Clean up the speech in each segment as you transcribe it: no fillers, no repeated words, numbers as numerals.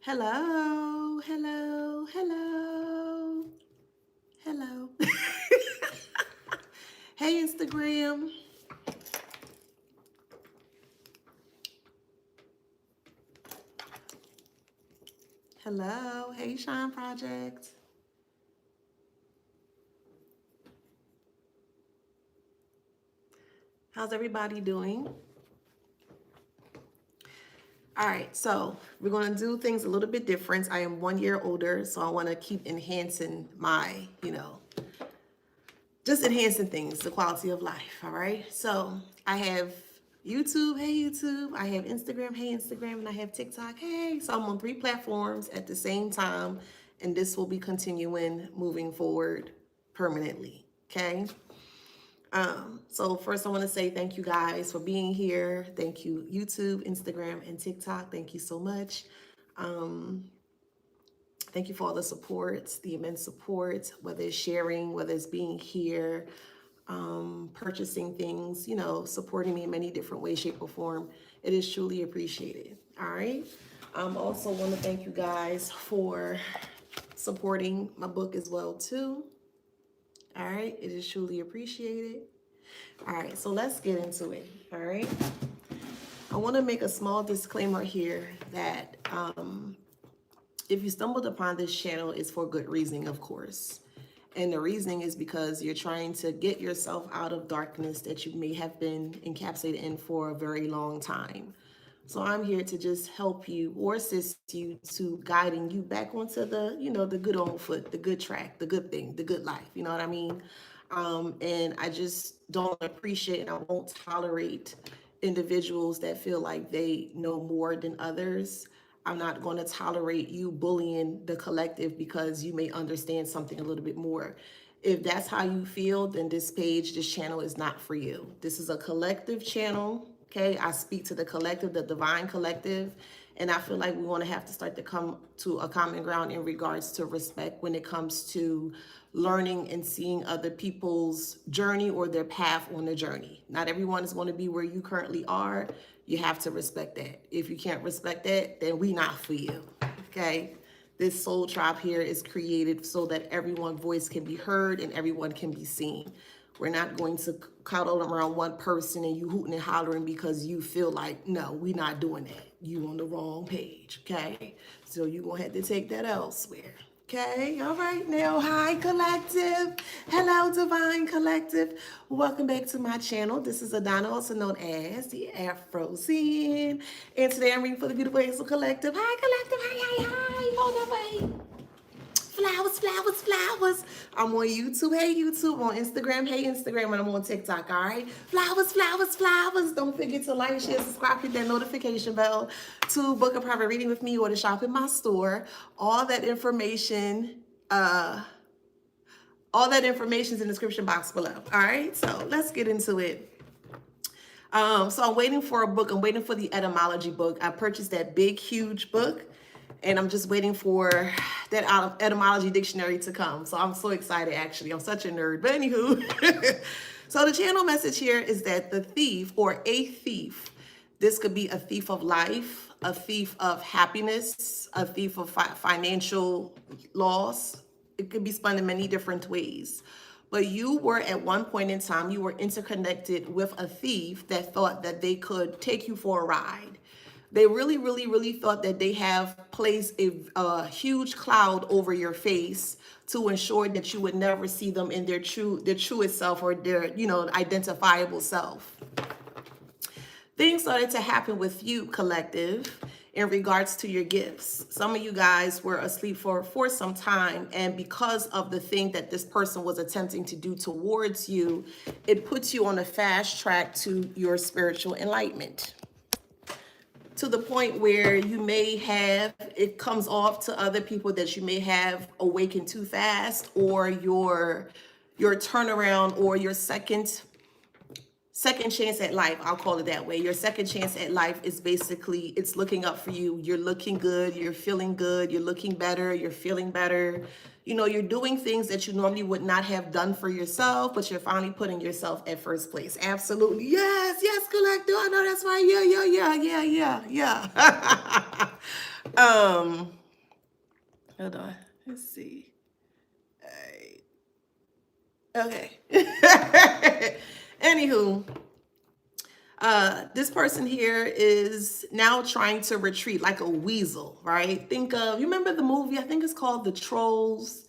Hello, hello, hello, hello. Hey, Instagram. Hello. Hey, Shine Project. How's everybody doing? All right, so we're going to do things a little bit different. I am 1 year older, so I want to keep enhancing my, just enhancing things, the quality of life. All right, so I have YouTube, hey YouTube, I have Instagram, hey Instagram, and I have TikTok, hey. So I'm on 3 platforms at the same time, and this will be continuing moving forward permanently. Okay. So first I want to say thank you guys for being here. Thank you, YouTube, Instagram, and TikTok. Thank you so much. Um, Thank you for all the support, the immense support, whether it's sharing, whether it's being here, purchasing things, supporting me in many different ways, shape, or form. It is truly appreciated. All right. Also want to thank you guys for supporting my book as well too. All right. It is truly appreciated. All right. So let's get into it. All right. I want to make a small disclaimer here that if you stumbled upon this channel, it's for good reasoning, of course. And the reasoning is because you're trying to get yourself out of darkness that you may have been encapsulated in for a very long time. So I'm here to just help you or assist you to guiding you back onto the good old foot, the good track, the good thing, the good life. You know what I mean? And I just don't appreciate and I won't tolerate individuals that feel like they know more than others. I'm not going to tolerate you bullying the collective because you may understand something a little bit more. If that's how you feel, then this channel is not for you. This is a collective channel. Okay, I speak to the collective, the divine collective, and I feel like we want to have to start to come to a common ground in regards to respect when it comes to learning and seeing other people's journey or their path on the journey. Not everyone is going to be where you currently are. You have to respect that. If you can't respect that, then we not for you. Okay. This soul tribe here is created so that everyone's voice can be heard and everyone can be seen. We're not going to cuddle around one person and you hooting and hollering because you feel like, no, we're not doing that. You on the wrong page, okay? So you're going to have to take that elsewhere. Okay, all right now. Hi, collective. Hello, divine collective. Welcome back to my channel. This is Adana, also known as the Afro Zen. And today I'm reading for the beautiful Hazel Collective. Hi, collective. Hi, hi, hi. Hold on, wait. Flowers, flowers, flowers. I'm on YouTube. Hey, YouTube. On Instagram. Hey, Instagram. And I'm on TikTok. All right. Flowers, flowers, flowers. Don't forget to like, share, subscribe, hit that notification bell to book a private reading with me or to shop in my store. All that information, is in the description box below. All right. So let's get into it. So I'm waiting for a book. I'm waiting for the etymology book. I purchased that big, huge book. And I'm just waiting for that etymology dictionary to come. So I'm so excited, actually. I'm such a nerd. But anywho, so the channel message here is that the thief or a thief, this could be a thief of life, a thief of happiness, a thief of financial loss. It could be spun in many different ways. But you were at one point in time, you were interconnected with a thief that thought that they could take you for a ride. They really, really, really thought that they have placed a huge cloud over your face to ensure that you would never see them in their truest self or their, identifiable self. Things started to happen with you, collective, in regards to your gifts. Some of you guys were asleep for some time, and because of the thing that this person was attempting to do towards you, it puts you on a fast track to your spiritual enlightenment. To the point where you may have, it comes off to other people that you may have awakened too fast, or your turnaround or your second second chance at life, I'll call it that way. Your second chance at life is basically, it's looking up for you. You're looking good, you're feeling good, you're looking better, you're feeling better. You know, you're doing things that you normally would not have done for yourself, but you're finally putting yourself at first place. Absolutely. Yes, yes, Collector. I know that's right. Yeah. Hold on. Let's see. Okay. Anywho, this person here is now trying to retreat like a weasel, right? Think of, you remember the movie? I think it's called The Trolls.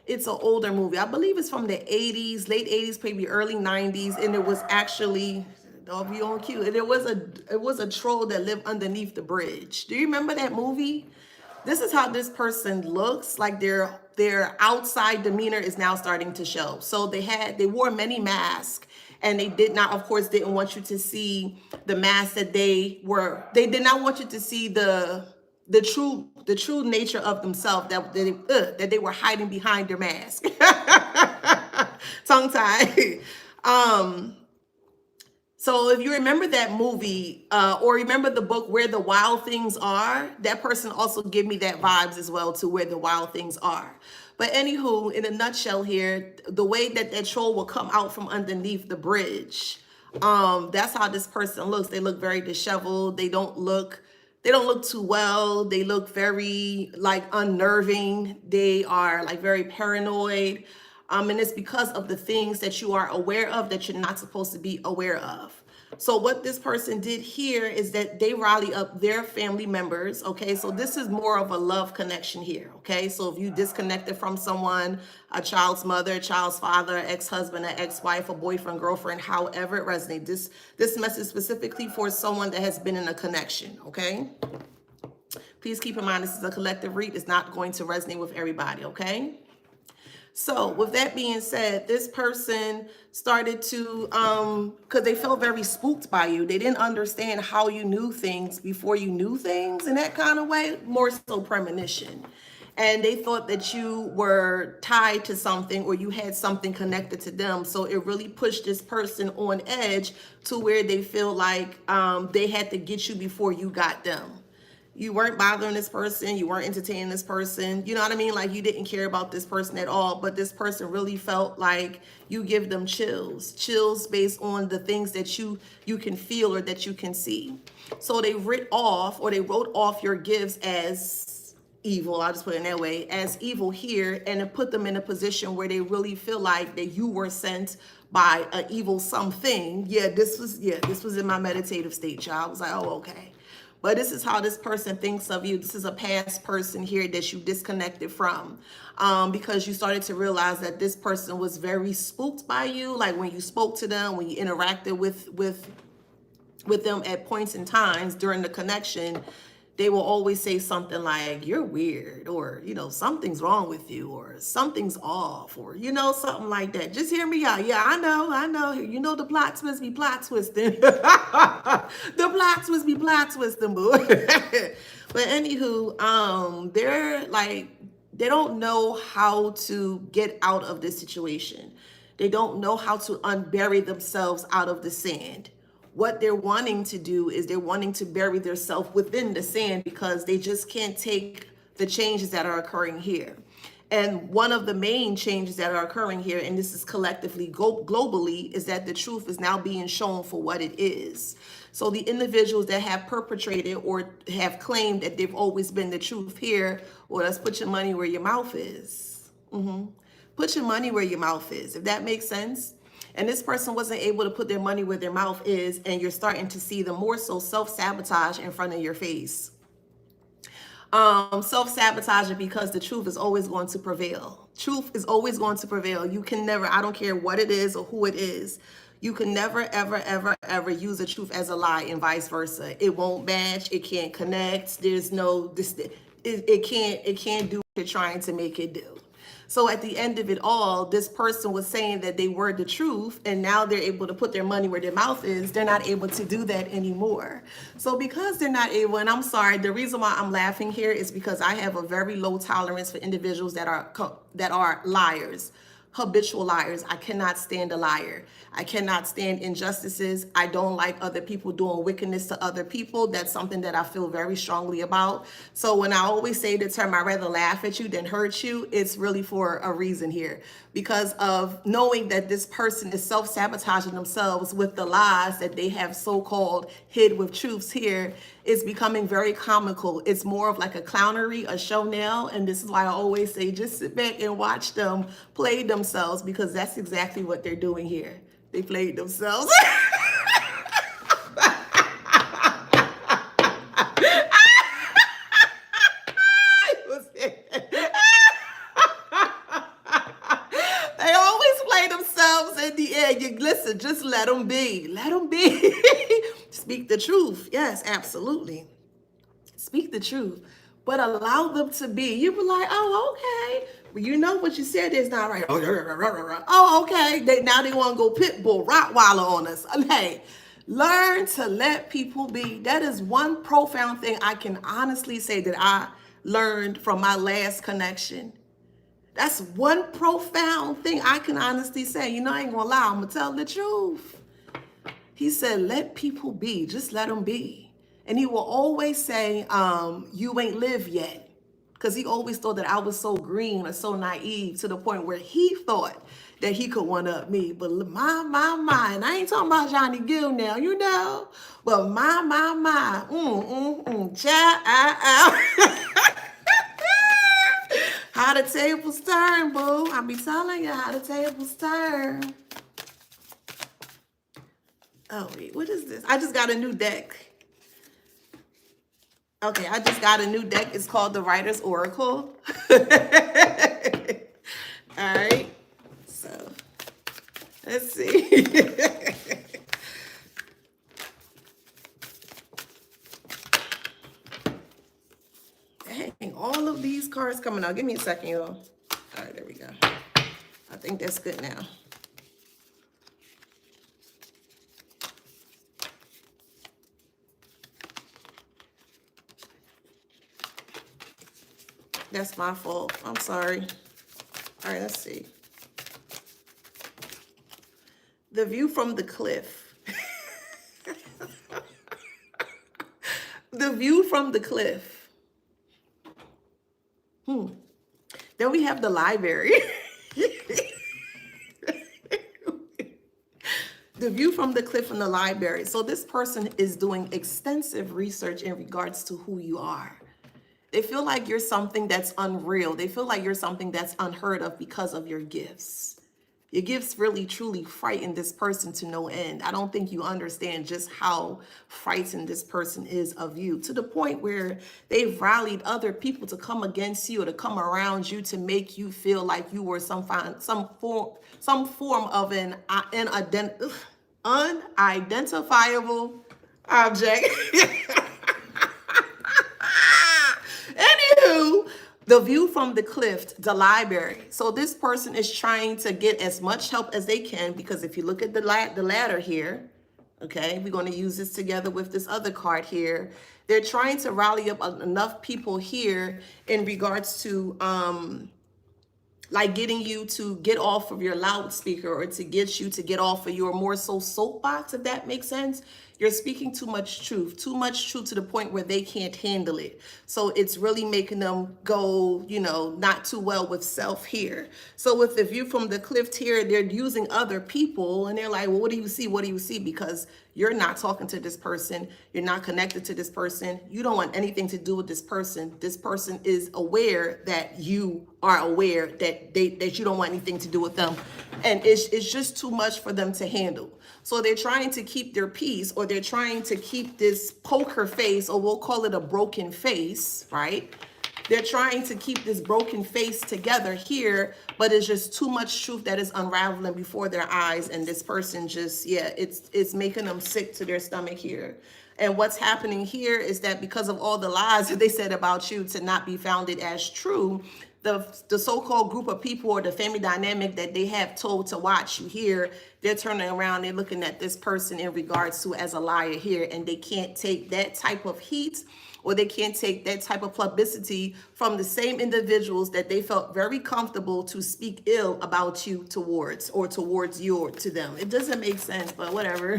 It's an older movie. I believe it's from the 80s, late 80s, maybe early 90s. And it was actually, don't be on cue. And it was a troll that lived underneath the bridge. Do you remember that movie? This is how this person looks. Like their outside demeanor is now starting to show. So they wore many masks, and they did not, of course, didn't want you to see the mask that they did not want you to see the true nature of themselves that they were hiding behind their mask. Tongue tie. So if you remember that movie, or remember the book Where the Wild Things Are, that person also gave me that vibes as well, to Where the Wild Things Are. But anywho, in a nutshell here, the way that troll will come out from underneath the bridge, that's how this person looks. They look very disheveled. They don't look too well. They look very like unnerving. They are like very paranoid. And it's because of the things that you are aware of that you're not supposed to be aware of. So what this person did here is that they rally up their family members. Okay, so this is more of a love connection here. Okay, so if you disconnected from someone, a child's mother, a child's father, ex-husband, an ex-wife, a boyfriend, girlfriend, however it resonates, this message specifically for someone that has been in a connection. Okay, please keep in mind this is a collective read. It's not going to resonate with everybody. Okay. So with that being said, this person started to, because they felt very spooked by you. They didn't understand how you knew things before you knew things in that kind of way, more so premonition. And they thought that you were tied to something or you had something connected to them. So it really pushed this person on edge to where they feel like they had to get you before you got them. You weren't bothering this person. You weren't entertaining this person. You know what I mean? Like you didn't care about this person at all, but this person really felt like you give them chills based on the things that you can feel or that you can see. So they wrote off your gifts as evil. I'll just put it in that way, as evil here, and it put them in a position where they really feel like that you were sent by an evil something. This was in my meditative state, y'all. I was like, oh, okay. But this is how this person thinks of you. This is a past person here that you disconnected from, because you started to realize that this person was very spooked by you. Like when you spoke to them, when you interacted with them at points in times during the connection, they will always say something like, you're weird, or, you know, something's wrong with you, or something's off, or, you know, something like that. Just hear me out. Yeah, I know. You know, the plot twist be plot twisting. The plot twist be plot twisting, boo. But anywho, they're like, they don't know how to get out of this situation. They don't know how to unbury themselves out of the sand. What they're wanting to do is they're wanting to bury themselves within the sand because they just can't take the changes that are occurring here. And one of the main changes that are occurring here, and this is collectively globally, is that the truth is now being shown for what it is. So the individuals that have perpetrated or have claimed that they've always been the truth here, well, let's put your money where your mouth is. Put your money where your mouth is, if that makes sense. And this person wasn't able to put their money where their mouth is, and you're starting to see the more so self-sabotage in front of your face. Self-sabotaging because the truth is always going to prevail. Truth is always going to prevail. You can never, I don't care what it is or who it is, you can never, ever, ever, ever use the truth as a lie and vice versa. It won't match. It can't connect. There's no, it can't do what you're trying to make it do. So at the end of it all, this person was saying that they were the truth, and now they're able to put their money where their mouth is. They're not able to do that anymore. So because they're not able, and I'm sorry, the reason why I'm laughing here is because I have a very low tolerance for individuals that are liars. habitual liars. I cannot stand a liar. I cannot stand injustices. I don't like other people doing wickedness to other people. That's something that I feel very strongly about. So when I always say the term, I'd rather laugh at you than hurt you, it's really for a reason here. Because of knowing that this person is self-sabotaging themselves with the lies that they have so-called hid with truths here, it's becoming very comical. It's more of like a clownery, a show now. And this is why I always say, just sit back and watch them play themselves, because that's exactly what they're doing here. They played themselves. They always play themselves in the end. You listen, just let them be. Let them be. Speak the truth. Yes, absolutely. Speak the truth. But allow them to be. You were like, oh, okay. Well, you know what you said is not right. Oh, okay. Now they want to go pit bull, Rottweiler on us. Hey, learn to let people be. That is one profound thing I can honestly say that I learned from my last connection. That's one profound thing I can honestly say. You know, I ain't gonna lie, I'm gonna tell the truth. He said, let people be, just let them be. And he will always say, you ain't lived yet. Because he always thought that I was so green or so naive to the point where he thought that he could one-up me. But my, and I ain't talking about Johnny Gill now, you know. But my, how the tables turn, boo. I be telling you how the tables turn. Oh, wait, what is this? I just got a new deck. Okay, I just got a new deck. It's called the Writer's Oracle. All right, so let's see. Dang, all of these cards coming out. Give me a second, y'all. All right, there we go. I think that's good now. That's my fault. I'm sorry. All right, let's see. The view from the cliff. The view from the cliff. Then we have the library. The view from the cliff and the library. So this person is doing extensive research in regards to who you are. They feel like you're something that's unreal. They feel like you're something that's unheard of because of your gifts. Your gifts really, truly frighten this person to no end. I don't think you understand just how frightened this person is of you, to the point where they've rallied other people to come against you or to come around you to make you feel like you were some form of an unidentifiable object. Anywho, the view from the cliff, the library. So this person is trying to get as much help as they can, because if you look at the ladder here, okay, we're going to use this together with this other card here. They're trying to rally up enough people here in regards to like getting you to get off of your loudspeaker, or to get you to get off of your more so soapbox, if that makes sense. You're speaking too much truth to the point where they can't handle it. So it's really making them go, you know, not too well with self here. So with the view from the cliff here, they're using other people and they're like, well, what do you see? What do you see? Because you're not talking to this person. You're not connected to this person. You don't want anything to do with this person. This person is aware that you are aware that you don't want anything to do with them. And it's just too much for them to handle. So they're trying to keep their peace, or they're trying to keep this poker face, or we'll call it a broken face, right? They're trying to keep this broken face together here, but it's just too much truth that is unraveling before their eyes. And this person just, yeah, it's making them sick to their stomach here. And what's happening here is that because of all the lies that they said about you to not be founded as true, the so-called group of people or the family dynamic that they have told to watch you here, they're turning around, they're looking at this person in regards to as a liar here, and they can't take that type of heat or they can't take that type of publicity from the same individuals that they felt very comfortable to speak ill about you towards, or towards you or to them. It doesn't make sense, but whatever.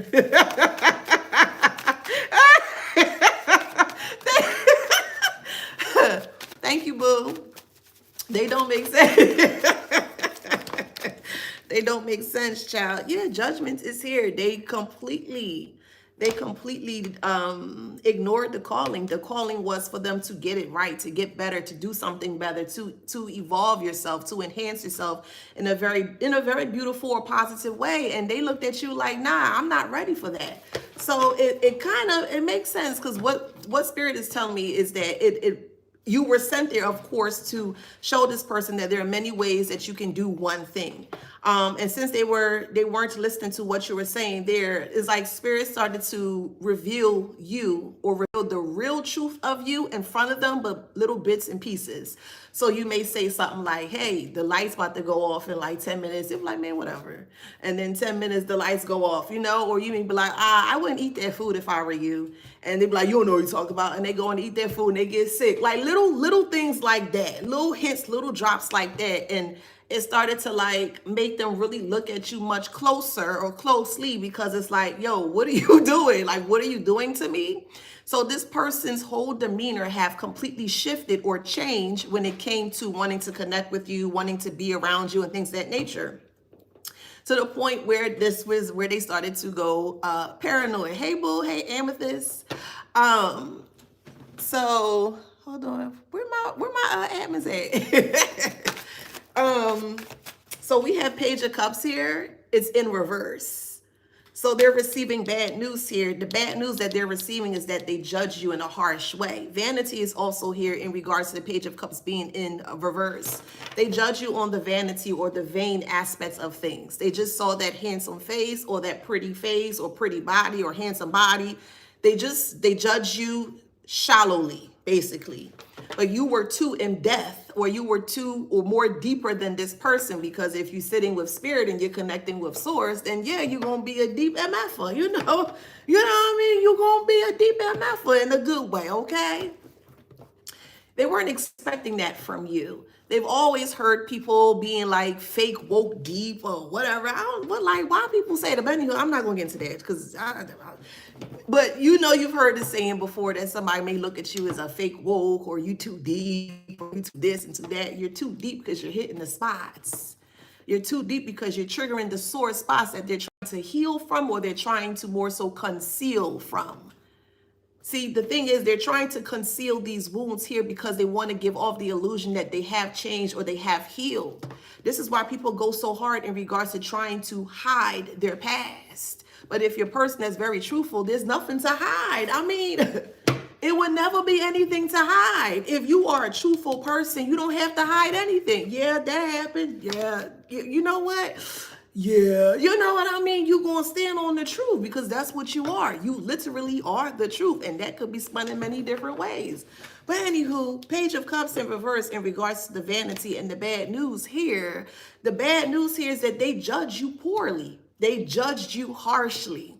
Thank you, boo. They don't make sense. They don't make sense, child. Yeah, judgment is here. They completely ignored the calling. The calling was for them to get it right, to get better, to do something better, to evolve yourself, to enhance yourself in a very beautiful or positive way. And they looked at you like, nah, I'm not ready for that. So it makes sense, because what Spirit is telling me is that you were sent there, of course, to show this person that there are many ways that you can do one thing. And since they weren't listening to what you were saying, there is like Spirit started to reveal you, or reveal the real truth of you in front of them, but little bits and pieces. So you may say something like, hey, the light's about to go off in like 10 minutes. They're like, man, whatever. And then 10 minutes, the lights go off, or you may be like, I wouldn't eat that food if I were you. And they be like, you don't know what you're talking about. And they go and eat their food and they get sick. Like little things like that, little hints, little drops like that. And it started to like make them really look at you much closer or closely, because it's like, yo, what are you doing? Like, what are you doing to me? So this person's whole demeanor have completely shifted or changed when it came to wanting to connect with you, wanting to be around you and things of that nature. To the point where this was where they started to go paranoid. Hey, boo. Hey, Amethyst. So hold on. Where my admins at? So we have Page of Cups here. It's in reverse. So they're receiving bad news here. The bad news that they're receiving is that they judge you in a harsh way. Vanity is also here in regards to the Page of Cups being in reverse. They judge you on the vanity or the vain aspects of things. They just saw that handsome face, or that pretty face, or pretty body, or handsome body. They judge you shallowly, basically. But you were too in depth, or you were too or more deeper than this person, because if you're sitting with Spirit and you're connecting with Source, then yeah, you're gonna be a deep MFer, you know what I mean? You're gonna be a deep MFer in a good way, okay? They weren't expecting that from you. They've always heard people being like fake woke deep or whatever. Why people say that? But anyway, I'm not gonna get into that, because but you've heard the saying before that somebody may look at you as a fake woke, or you too deep, or you too this and too that. You're too deep because you're hitting the spots. You're too deep because you're triggering the sore spots that they're trying to heal from, or they're trying to more so conceal from. See, the thing is, they're trying to conceal these wounds here because they want to give off the illusion that they have changed or they have healed. This is why people go so hard in regards to trying to hide their past. But if you're a person that's very truthful, there's nothing to hide. I mean, it would never be anything to hide. If you are a truthful person, you don't have to hide anything. Yeah, that happened. Yeah, you know what? Yeah, you know what I mean? You're going to stand on the truth, because that's what you are. You literally are the truth, and that could be spun in many different ways. But anywho, Page of Cups in reverse in regards to the vanity and the bad news here. The bad news here is that they judge you poorly. They judged you harshly.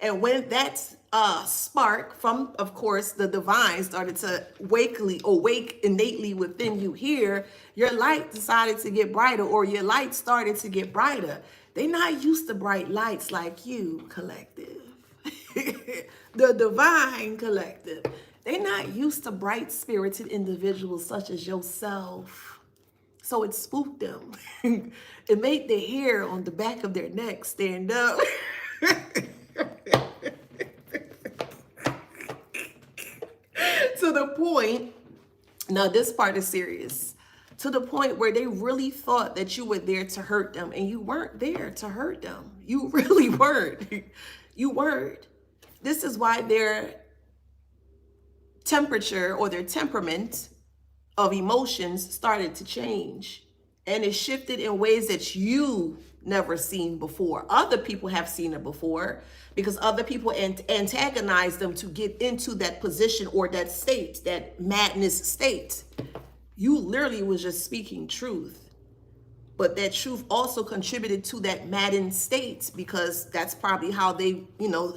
And when that spark from, of course, the divine started to awake innately within you here, your light decided to get brighter, or your light started to get brighter. They're not used to bright lights like you, collective. The divine collective. They're not used to bright spirited individuals such as yourself. So it spooked them. It made the hair on the back of their neck stand up. To the point, now this part is serious, to the point where they really thought that you were there to hurt them, and you weren't there to hurt them. You really weren't. You weren't. This is why their temperature or their temperament of emotions started to change, and it shifted in ways that you never seen before. Other people have seen it before, because other people antagonize them to get into that position or that state, that madness state. You literally was just speaking truth, but that truth also contributed to that maddened state, because that's probably how they,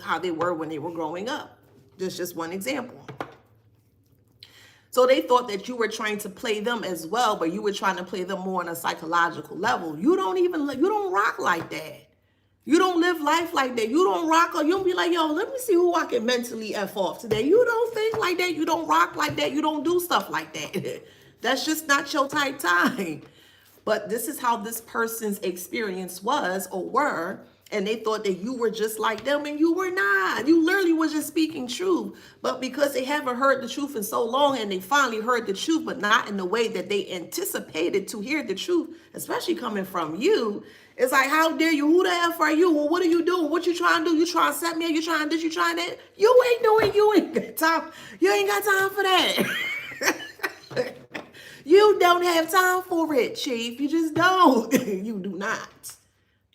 how they were when they were growing up. That's just one example. So they thought that you were trying to play them as well, but you were trying to play them more on a psychological level. You don't rock like that. You don't live life like that. You don't rock, or you don't be like, yo, let me see who I can mentally F off today. You don't think like that. You don't rock like that. You don't do stuff like that. That's just not your type time. But this is how this person's experience was or were. And they thought that you were just like them, and you were not. You literally was just speaking truth. But because they haven't heard the truth in so long, and they finally heard the truth, but not in the way that they anticipated to hear the truth, especially coming from you, it's like, how dare you? Who the F are you? Well, what are you doing? What you trying to do? You trying to set me up? You trying this? You trying that? You ain't got time. You ain't got time for that. You don't have time for it, Chief. You just don't. You do not.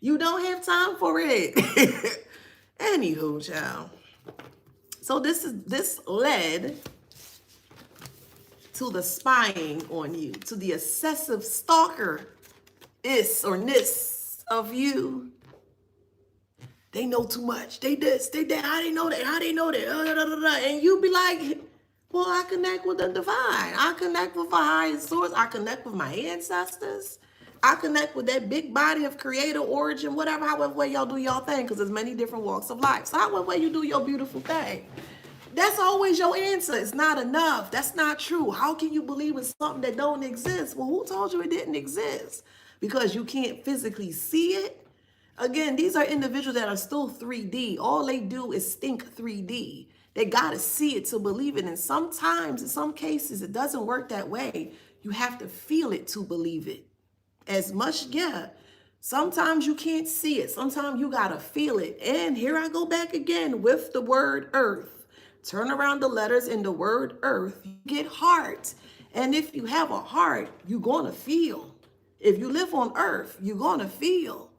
You don't have time for it. Anywho, child. So this led to the spying on you, to the obsessive stalker ness of you. They know too much. They this, they that. How they know that? How they know that? And you be like, well, I connect with the divine. I connect with the highest source. I connect with my ancestors. I connect with that big body of creator origin, whatever, however way y'all do y'all thing, because there's many different walks of life. So however way you do your beautiful thing, that's always your answer. It's not enough. That's not true. How can you believe in something that don't exist? Well, who told you it didn't exist? Because you can't physically see it. Again, these are individuals that are still 3D. All they do is think 3D. They got to see it to believe it. And sometimes, in some cases, it doesn't work that way. You have to feel it to believe it. As much, yeah. Sometimes you can't see it. Sometimes you got to feel it. And here I go back again with the word earth. Turn around the letters in the word earth. You get heart. And if you have a heart, you're going to feel. If you live on earth, you're going to feel.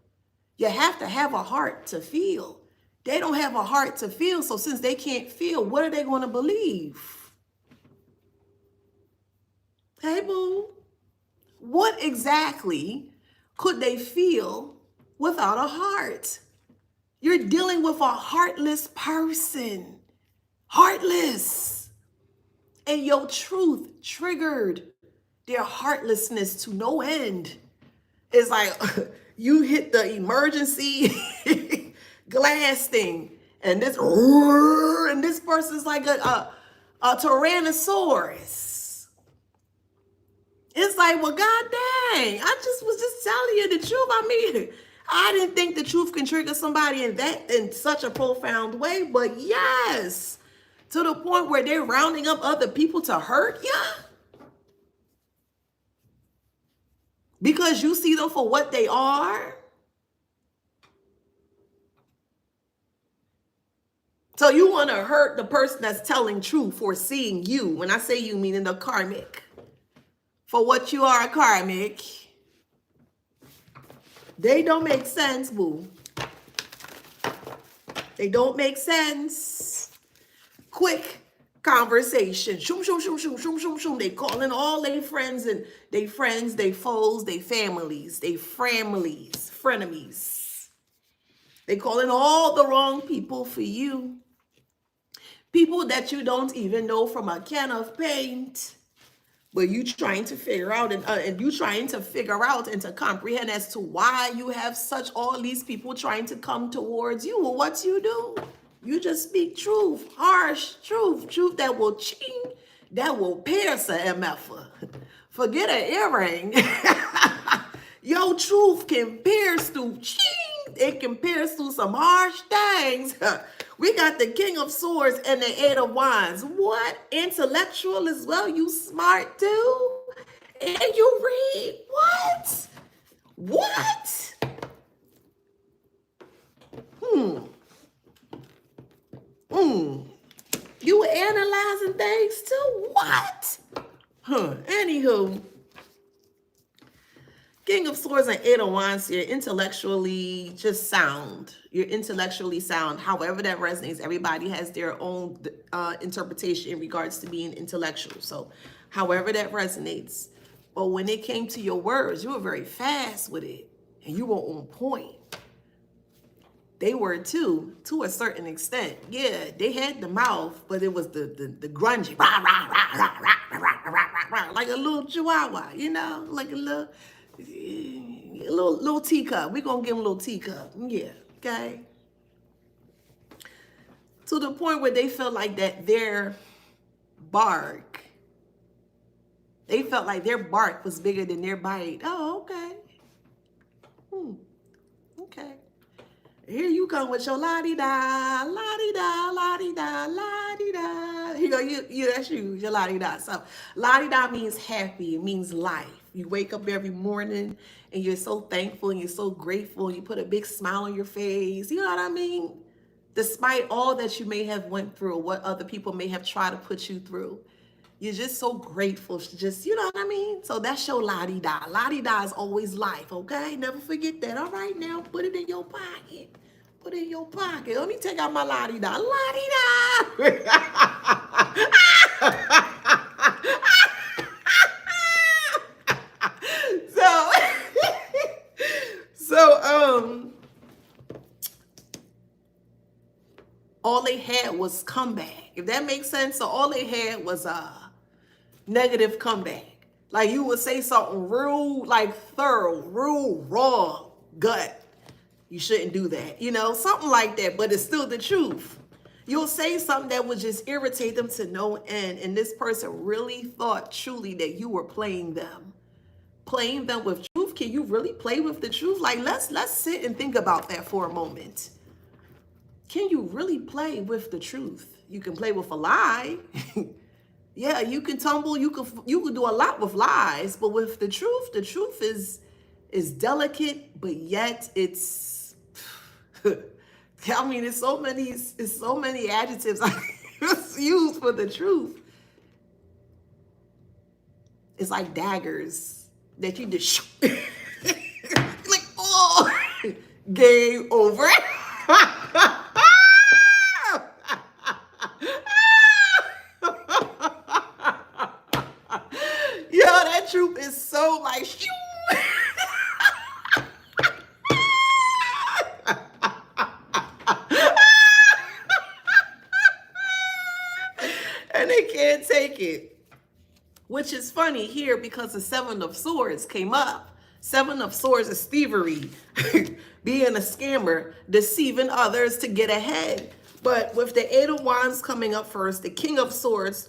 You have to have a heart to feel. They don't have a heart to feel. So since they can't feel, what are they going to believe? Hey, boo. What exactly could they feel without a heart? You're dealing with a heartless person. Heartless. And your truth triggered their heartlessness to no end. It's like you hit the emergency glass thing, and this person's like a Tyrannosaurus. It's like, well, god dang, I was just telling you the truth. I mean, I didn't think the truth can trigger somebody in such a profound way, but yes, to the point where they're rounding up other people to hurt you. Because you see them for what they are. So you want to hurt the person that's telling truth or seeing you. When I say you, meaning the karmic. For what you are, karmic. They don't make sense, boo. They don't make sense. Quick conversation. Shoom, shoom, shoom, shoom, shoom, shoom, shoom. They calling all their friends and they friends, they foes, they families, frenemies. They calling all the wrong people for you. People that you don't even know from a can of paint. But you trying to figure out and you trying to figure out and to comprehend as to why you have such all these people trying to come towards you. Well, what you do? You just speak truth, harsh truth that will ching, that will pierce a MFer. Forget an earring. Your truth can pierce through ching. It can pierce through some harsh things. We got the King of Swords and the Eight of Wands. What? Intellectual as well? You smart too? And you read? What? What? You were analyzing things too? What? Anywho. King of Swords and Eight of Wands here, intellectually just sound. You're intellectually sound. However that resonates, everybody has their own interpretation in regards to being intellectual. So however that resonates. But when it came to your words, you were very fast with it. And you were on point. They were too, to a certain extent. Yeah, they had the mouth, but it was the grungy. Rah, rah, rah, rah, rah, rah. like a little chihuahua, you know, like a little teacup. We're going to give him a little teacup. Yeah, okay? To the point where they felt like that their bark, they felt like their bark was bigger than their bite. Oh, okay. Okay. Here you come with your la-di-da, la-di-da, la-di-da, la-di-da. Here you that's your la-di-da. So la-di-da means happy. It means life. You wake up every morning and you're so thankful and you're so grateful and you put a big smile on your face. You know what I mean? Despite all that you may have went through, what other people may have tried to put you through. You're just so grateful. Just, you know what I mean? So that's your la-di-da. La-di-da is always life, okay? Never forget that. All right, now put it in your pocket. Put it in your pocket. Let me take out my la-di-da. La-di-da. All they had was comeback. If that makes sense. So all they had was negative comeback. Like you would say something real, like thorough, real raw, gut. You shouldn't do that. You know, something like that, but it's still the truth. You'll say something that would just irritate them to no end. And this person really thought truly that you were playing them. Playing them with truth. Can you really play with the truth? Like let's sit and think about that for a moment. Can you really play with the truth? You can play with a lie. Yeah, you can tumble, you can do a lot with lies, but with the truth is delicate, but yet it's I mean, it's so many adjectives I use for the truth. It's like daggers that you just like, oh, game over. Truth is so like and they can't take it, which is funny here because the Seven of Swords came up. Seven of Swords is thievery, being a scammer, deceiving others to get ahead. But with the Eight of Wands coming up first, the King of Swords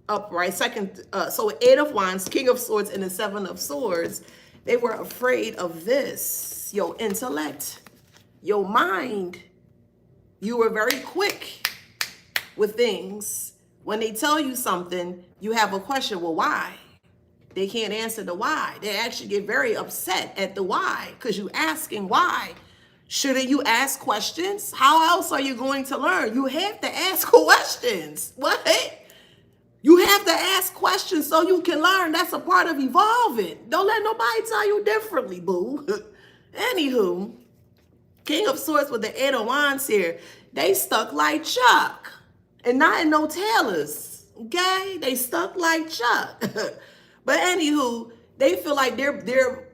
upright second, so Eight of Wands, King of Swords, and the Seven of Swords, they were afraid of this. Your intellect, your mind. You were very quick with things. When they tell you something, you have a question. Well, why? They can't answer the why. They actually get very upset at the why because you asking why. Shouldn't you ask questions? How else are you going to learn? You have to ask questions. What? You have to ask questions so you can learn. That's a part of evolving. Don't let nobody tell you differently, boo. Anywho, King of Swords with the Eight of Wands here. They stuck like Chuck. And not in no tailors. Okay? They stuck like Chuck. But anywho, they feel like they're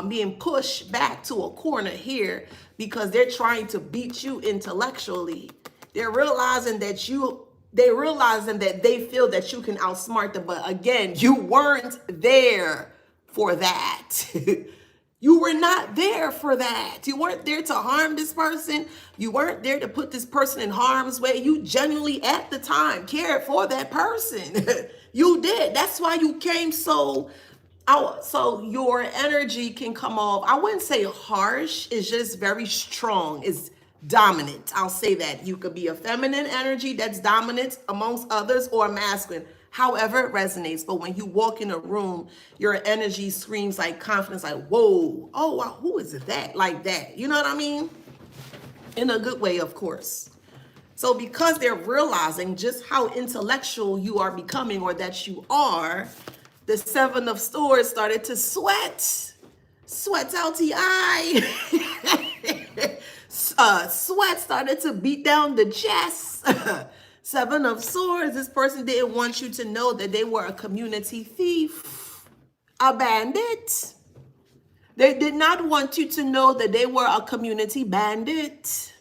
being pushed back to a corner here because they're trying to beat you intellectually. They're realizing that they feel that you can outsmart them. But again, you weren't there for that. You were not there for that. You weren't there to harm this person. You weren't there to put this person in harm's way. You genuinely at the time cared for that person. You did. That's why you came so your energy can come off. I wouldn't say harsh. It's just very strong. It's dominant. I'll say that. You could be a feminine energy that's dominant amongst others or masculine. However it resonates. But when you walk in a room, your energy screams like confidence, like, whoa, oh, wow, who is that? Like that. You know what I mean? In a good way, of course. So because they're realizing just how intellectual you are becoming or that you are, the Seven of Swords started to sweat. Sweat out the eye. Sweat started to beat down the chest. Seven of Swords, this person didn't want you to know that they were a community thief, a bandit. They did not want you to know that they were a community bandit.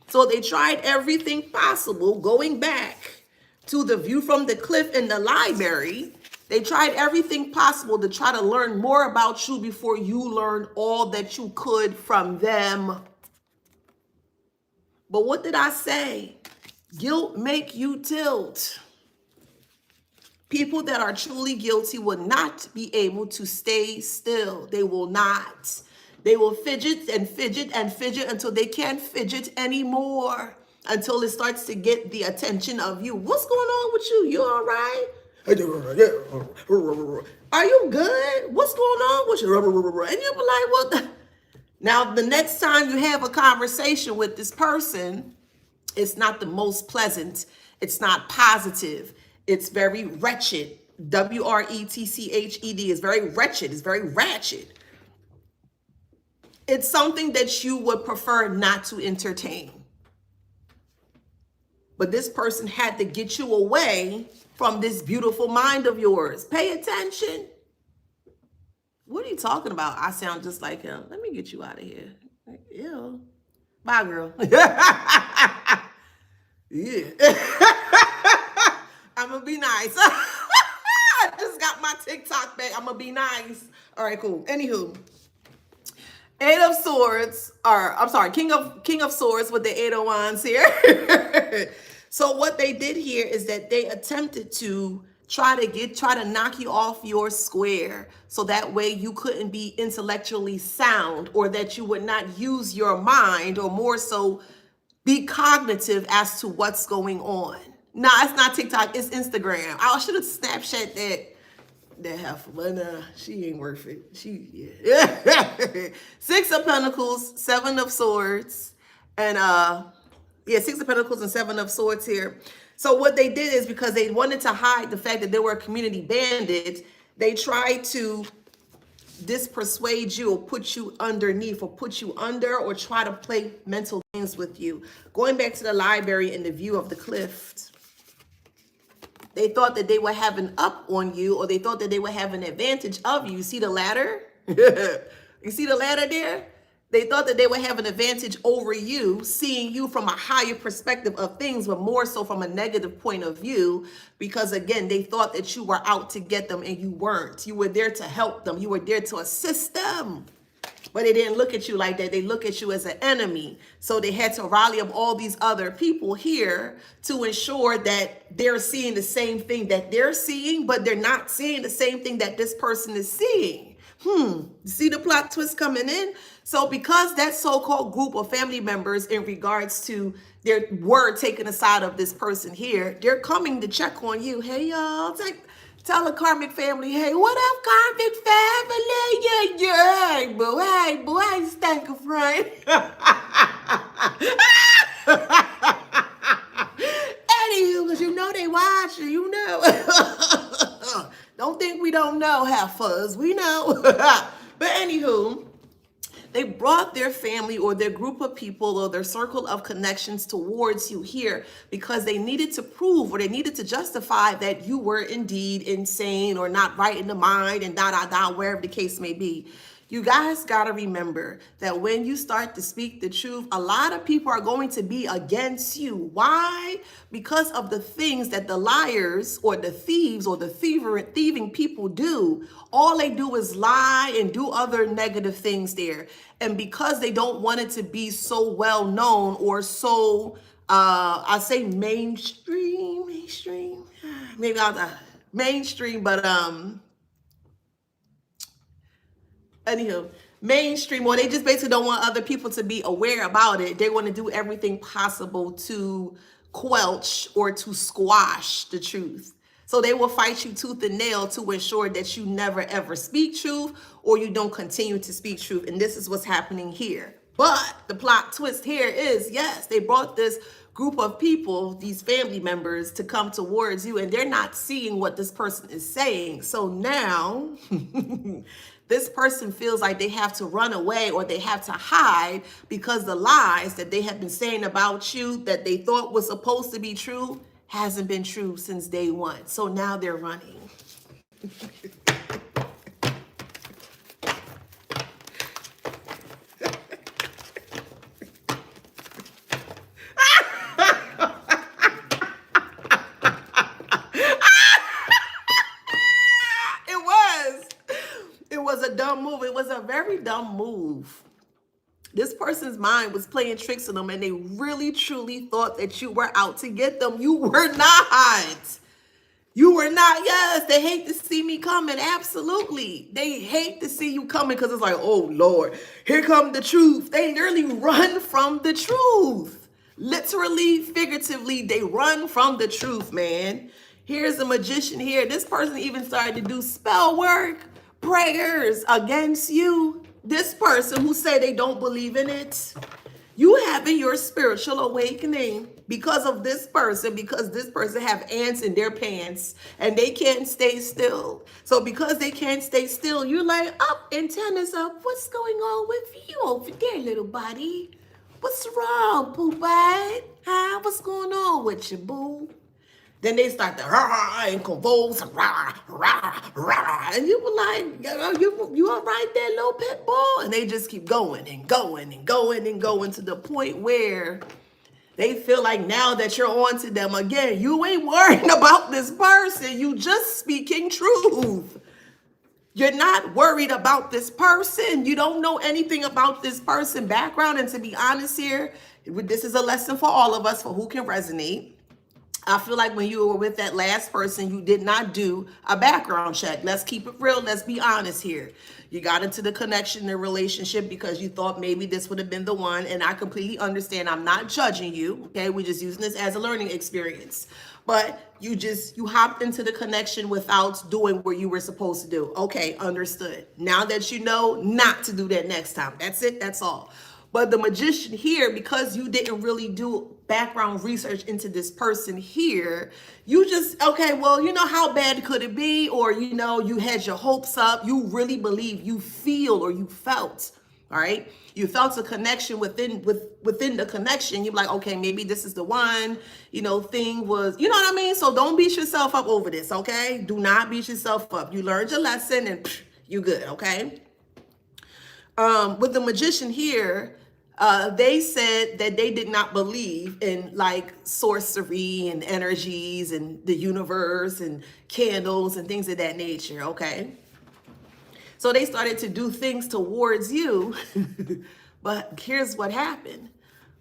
So they tried everything possible, going back to the view from the cliff in the library. They tried everything possible to try to learn more about you before you learned all that you could from them. But what did I say? Guilt make you tilt. People that are truly guilty will not be able to stay still. They will not. They will fidget and fidget and fidget until they can't fidget anymore. Until it starts to get the attention of you. What's going on with you? You all right? Are you good? What's going on with you? And you'll be like, well, now the next time you have a conversation with this person, it's not the most pleasant. It's not positive. It's very wretched. WRETCHED is very wretched. It's very ratchet. It's something that you would prefer not to entertain. But this person had to get you away from this beautiful mind of yours. Pay attention. What are you talking about? I sound just like him. Let me get you out of here. Like, ew. Bye, girl. Yeah. I'm going to be nice. I just got my TikTok back. I'm going to be nice. All right, cool. Anywho. Eight of Swords, or I'm sorry, King of Swords with the Eight of Wands here. So what they did here is that they attempted to try to knock you off your square, so that way you couldn't be intellectually sound, or that you would not use your mind, or more so be cognitive as to what's going on. No, it's not TikTok, it's Instagram. I should have Snapchat that heifer, but she ain't worth it. Yeah. Six of Pentacles, Seven of Swords, and Six of Pentacles and Seven of Swords here. So what they did is, because they wanted to hide the fact that they were a community bandit, they tried to dispersuade you or put you underneath or put you under, or try to play mental games with you. Going back to the library and the view of the cliff, they thought that they would have an up on you, or they thought that they would have an advantage of you. You see the ladder? You see the ladder there? They thought that they would have an advantage over you, seeing you from a higher perspective of things, but more so from a negative point of view, because again, they thought that you were out to get them, and you weren't. You were there to help them. You were there to assist them. But they didn't look at you like that. They look at you as an enemy. So they had to rally up all these other people here to ensure that they're seeing the same thing that they're seeing, but they're not seeing the same thing that this person is seeing. See the plot twist coming in? So because that so-called group of family members, in regards to their word taken aside of this person here, they're coming to check on you. Hey, y'all, tell the Karmic family, hey, what up, Karmic family? Yeah. Hey, boy, I stank of friend. Anywho, because you know they watch you, you know. Don't think we don't know, heifers. We know. But anywho, they brought their family or their group of people or their circle of connections towards you here because they needed to prove, or they needed to justify, that you were indeed insane or not right in the mind, and wherever the case may be. You guys got to remember that when you start to speak the truth, a lot of people are going to be against you. Why? Because of the things that the liars or the thieves or the thieving people do. All they do is lie and do other negative things there. And because they don't want it to be so well known or so, I say mainstream, maybe I'll mainstream, but anywho, mainstream, or they just basically don't want other people to be aware about it. They want to do everything possible to quelch or to squash the truth. So they will fight you tooth and nail to ensure that you never ever speak truth, or you don't continue to speak truth. And this is what's happening here. But the plot twist here is, yes, they brought this group of people, these family members, to come towards you, and they're not seeing what this person is saying. So now this person feels like they have to run away or they have to hide because the lies that they have been saying about you that they thought was supposed to be true hasn't been true since day one. So now they're running. dumb move. It was a very dumb move. This person's mind was playing tricks on them, and they really, truly thought that you were out to get them. You were not. You were not. Yes, they hate to see me coming. Absolutely. They hate to see you coming because it's like, oh, Lord, here come the truth. They literally run from the truth. Literally, figuratively, they run from the truth, man. Here's a magician here. This person even started to do spell work, prayers against you. This person who say they don't believe in it. You having your spiritual awakening because of this person, because this person have ants in their pants and they can't stay still. So because they can't stay still, you're like, up, antennas up. What's going on with you over there, little buddy? What's wrong, poop-eyed? Huh? What's going on with you, boo? Then they start to rah and convulse, rah, rah, rah. And you were like, you all right there, little pit bull? And they just keep going and going and going and going to the point where they feel like now that you're on to them again, you ain't worrying about this person. You just speaking truth. You're not worried about this person. You don't know anything about this person background. And to be honest here, this is a lesson for all of us for who can resonate. I feel like when you were with that last person, you did not do a background check. Let's keep it real. Let's be honest here. You got into the connection, the relationship because you thought maybe this would have been the one. And I completely understand. I'm not judging you. Okay. We're just using this as a learning experience. But you hopped into the connection without doing what you were supposed to do. Okay. Understood. Now that you know not to do that next time. That's it. That's all. But the magician here, because you didn't really do background research into this person here, you just, okay, well, you know, how bad could it be? Or, you know, you had your hopes up. You really believe, you feel, or you felt, all right? You felt a connection within the connection. You're like, okay, maybe this is the one, you know, thing was, you know what I mean? So don't beat yourself up over this, okay? Do not beat yourself up. You learned your lesson and you good, okay? With the magician here, they said that they did not believe in like sorcery and energies and the universe and candles and things of that nature, okay? So they started to do things towards you, but here's what happened.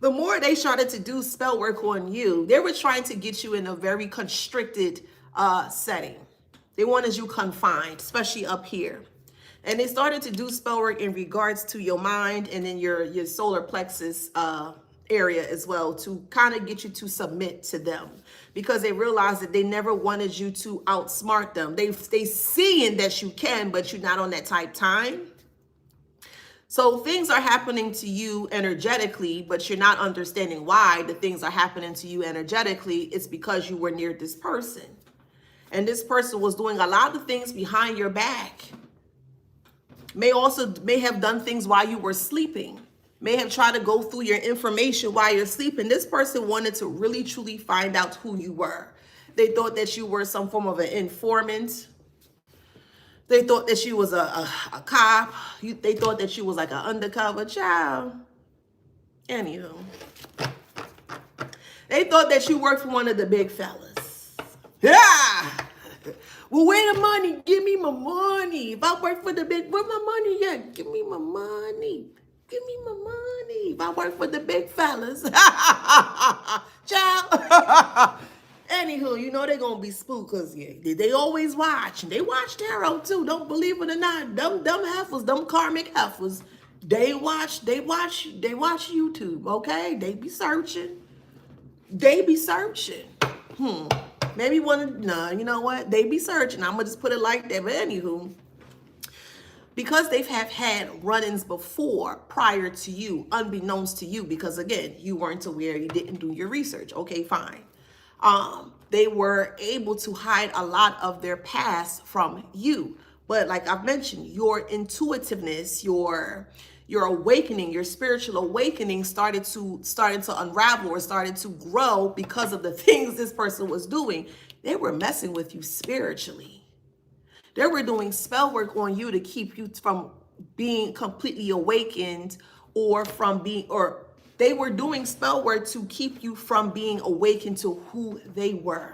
The more they started to do spell work on you, they were trying to get you in a very constricted setting. They wanted you confined, especially up here. And they started to do spell work in regards to your mind and then your solar plexus area as well to kind of get you to submit to them because they realized that they never wanted you to outsmart them. They seeing that you can, but you're not on that type time. So things are happening to you energetically, but you're not understanding why the things are happening to you energetically. It's because you were near this person. And this person was doing a lot of things behind your back. May have done things while you were sleeping, may have tried to go through your information while you're sleeping. This person wanted to really truly find out who you were. They thought that you were some form of an informant. They thought that you was a cop. They thought that you was like an undercover child. Anywho, they thought that you worked for one of the big fellas. Yeah. Well, where the money? Give me my money. If I work for the big, where my money at? Give me my money. Give me my money. If I work for the big fellas. Child. Anywho, you know they're going to be spooked because they always watch. And they watch tarot too. Don't believe it or not. Them heifers, them karmic heifers, they watch YouTube, okay? They be searching. Maybe you know what? They be searching. I'm going to just put it like that. But anywho, because they've had run-ins before prior to you, unbeknownst to you, because again, you weren't aware, you didn't do your research. Okay, fine. They were able to hide a lot of their past from you. But like I've mentioned, your intuitiveness, your awakening, your spiritual awakening started to unravel or started to grow because of the things this person was doing. They were messing with you spiritually. They were doing spell work on you to keep you from being completely awakened or they were doing spell work to keep you from being awakened to who they were.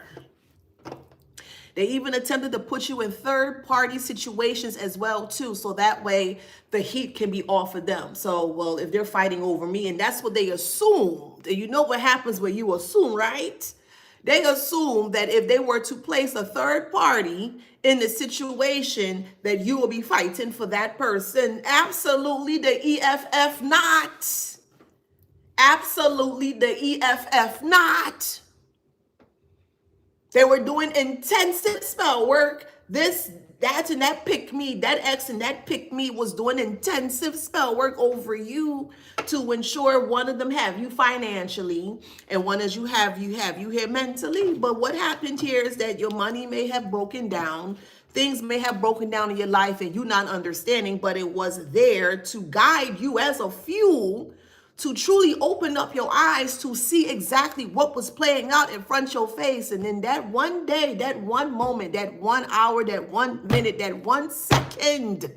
They even attempted to put you in third-party situations as well, too. So that way the heat can be off of them. So, well, if they're fighting over me, and that's what they assumed. And you know what happens when you assume, right? They assume that if they were to place a third party in the situation, that you will be fighting for that person. Absolutely the EFF not. Absolutely the EFF not. They were doing intensive spell work. This, that, and that pick me, that X and that pick me was doing intensive spell work over you to ensure one of them have you financially and one as you have you here mentally. But what happened here is that your money may have broken down. Things may have broken down in your life and you not understanding, but it was there to guide you as a fuel to truly open up your eyes to see exactly what was playing out in front of your face. And in that one day, that one moment, that 1 hour, that 1 minute, that 1 second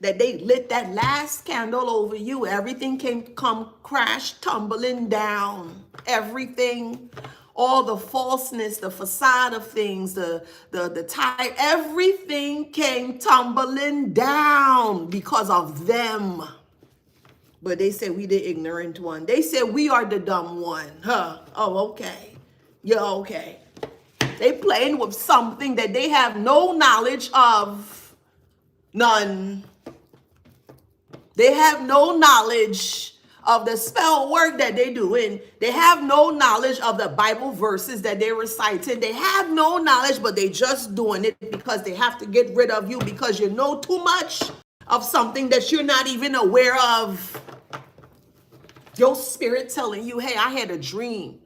that they lit that last candle over you, everything come crash tumbling down. Everything, all the falseness, the facade of things, the type, everything came tumbling down because of them. But they said we the ignorant one. They said we are the dumb one. Huh? Oh, okay. Yeah, okay. They playing with something that they have no knowledge of. None. They have no knowledge of the spell work that they doing. They have no knowledge of the Bible verses that they reciting. They have no knowledge, but they just doing it because they have to get rid of you because you know too much of something that you're not even aware of. Your spirit telling you, hey, I had a dream.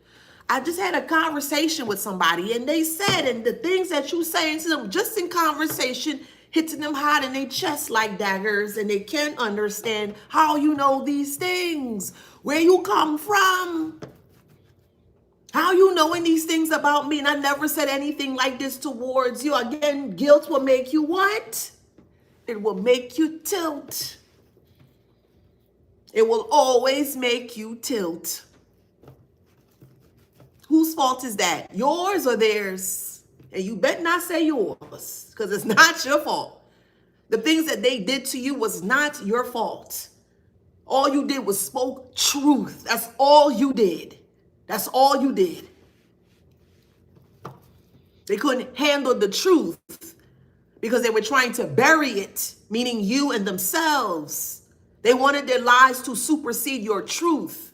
I just had a conversation with somebody and they said, and the things that you saying to them just in conversation, hitting them hard in their chest like daggers, and they can't understand how you know these things, where you come from, how you knowing these things about me, and I never said anything like this towards you. Again, guilt will make you what? It will make you tilt. It will always make you tilt. Whose fault is that? Yours or theirs? And you better not say yours, because it's not your fault. The things that they did to you was not your fault. All you did was spoke truth. That's all you did. That's all you did. They couldn't handle the truth because they were trying to bury it, meaning you and themselves. They wanted their lies to supersede your truth.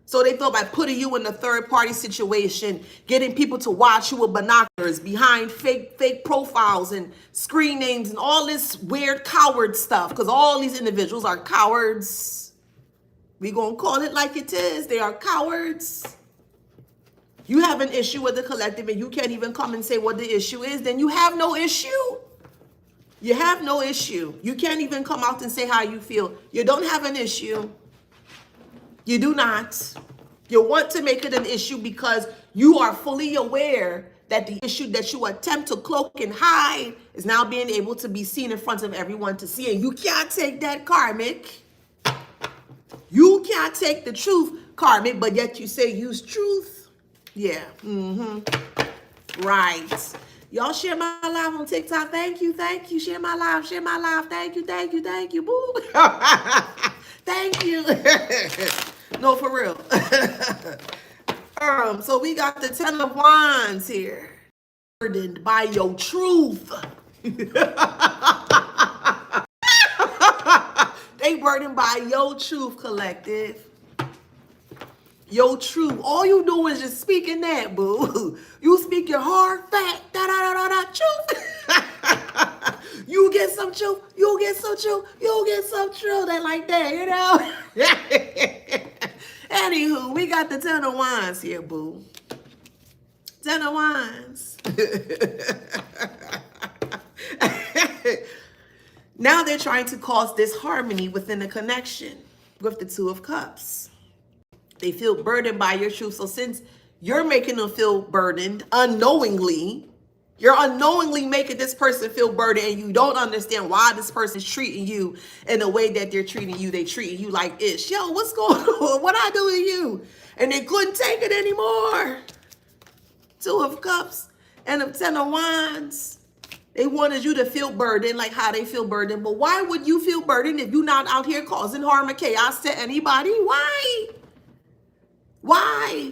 So they thought by putting you in a third-party situation, getting people to watch you with binoculars behind fake profiles and screen names and all this weird coward stuff, because all these individuals are cowards. We're going to call it like it is. They are cowards. You have an issue with the collective and you can't even come and say what the issue is, then you have no issue. You have no issue. You can't even come out and say how you feel. You don't have an issue. You do not. You want to make it an issue because you are fully aware that the issue that you attempt to cloak and hide is now being able to be seen in front of everyone to see. And you can't take that, Karmic. You can't take the truth, Karmic, but yet you say use truth. Yeah. Right. Y'all share my live on TikTok. Thank you. Thank you. Share my live. Share my live. Thank you. Thank you. Thank you. Boo. Thank you. No, for real. So we got the 10 of Wands here. Burdened by your truth. They burdened by your truth, collective. Your truth. All you do is just speaking that, boo. You speak your hard fact, truth. You get some truth. You get some truth. You get some truth. That like that, you know. Anywho, we got the 10 of Wands here, boo. 10 of Wands. Now they're trying to cause disharmony within the connection with the 2 of Cups. They feel burdened by your truth. So since you're making them feel burdened unknowingly, you're unknowingly making this person feel burdened, and you don't understand why this person is treating you in the way that they're treating you. They treating you like ish. Yo, what's going on? What I do to you? And they couldn't take it anymore. 2 of Cups. And the Ten of Wands, they wanted you to feel burdened like how they feel burdened. But why would you feel burdened if you're not out here causing harm or chaos to anybody? Why? Why?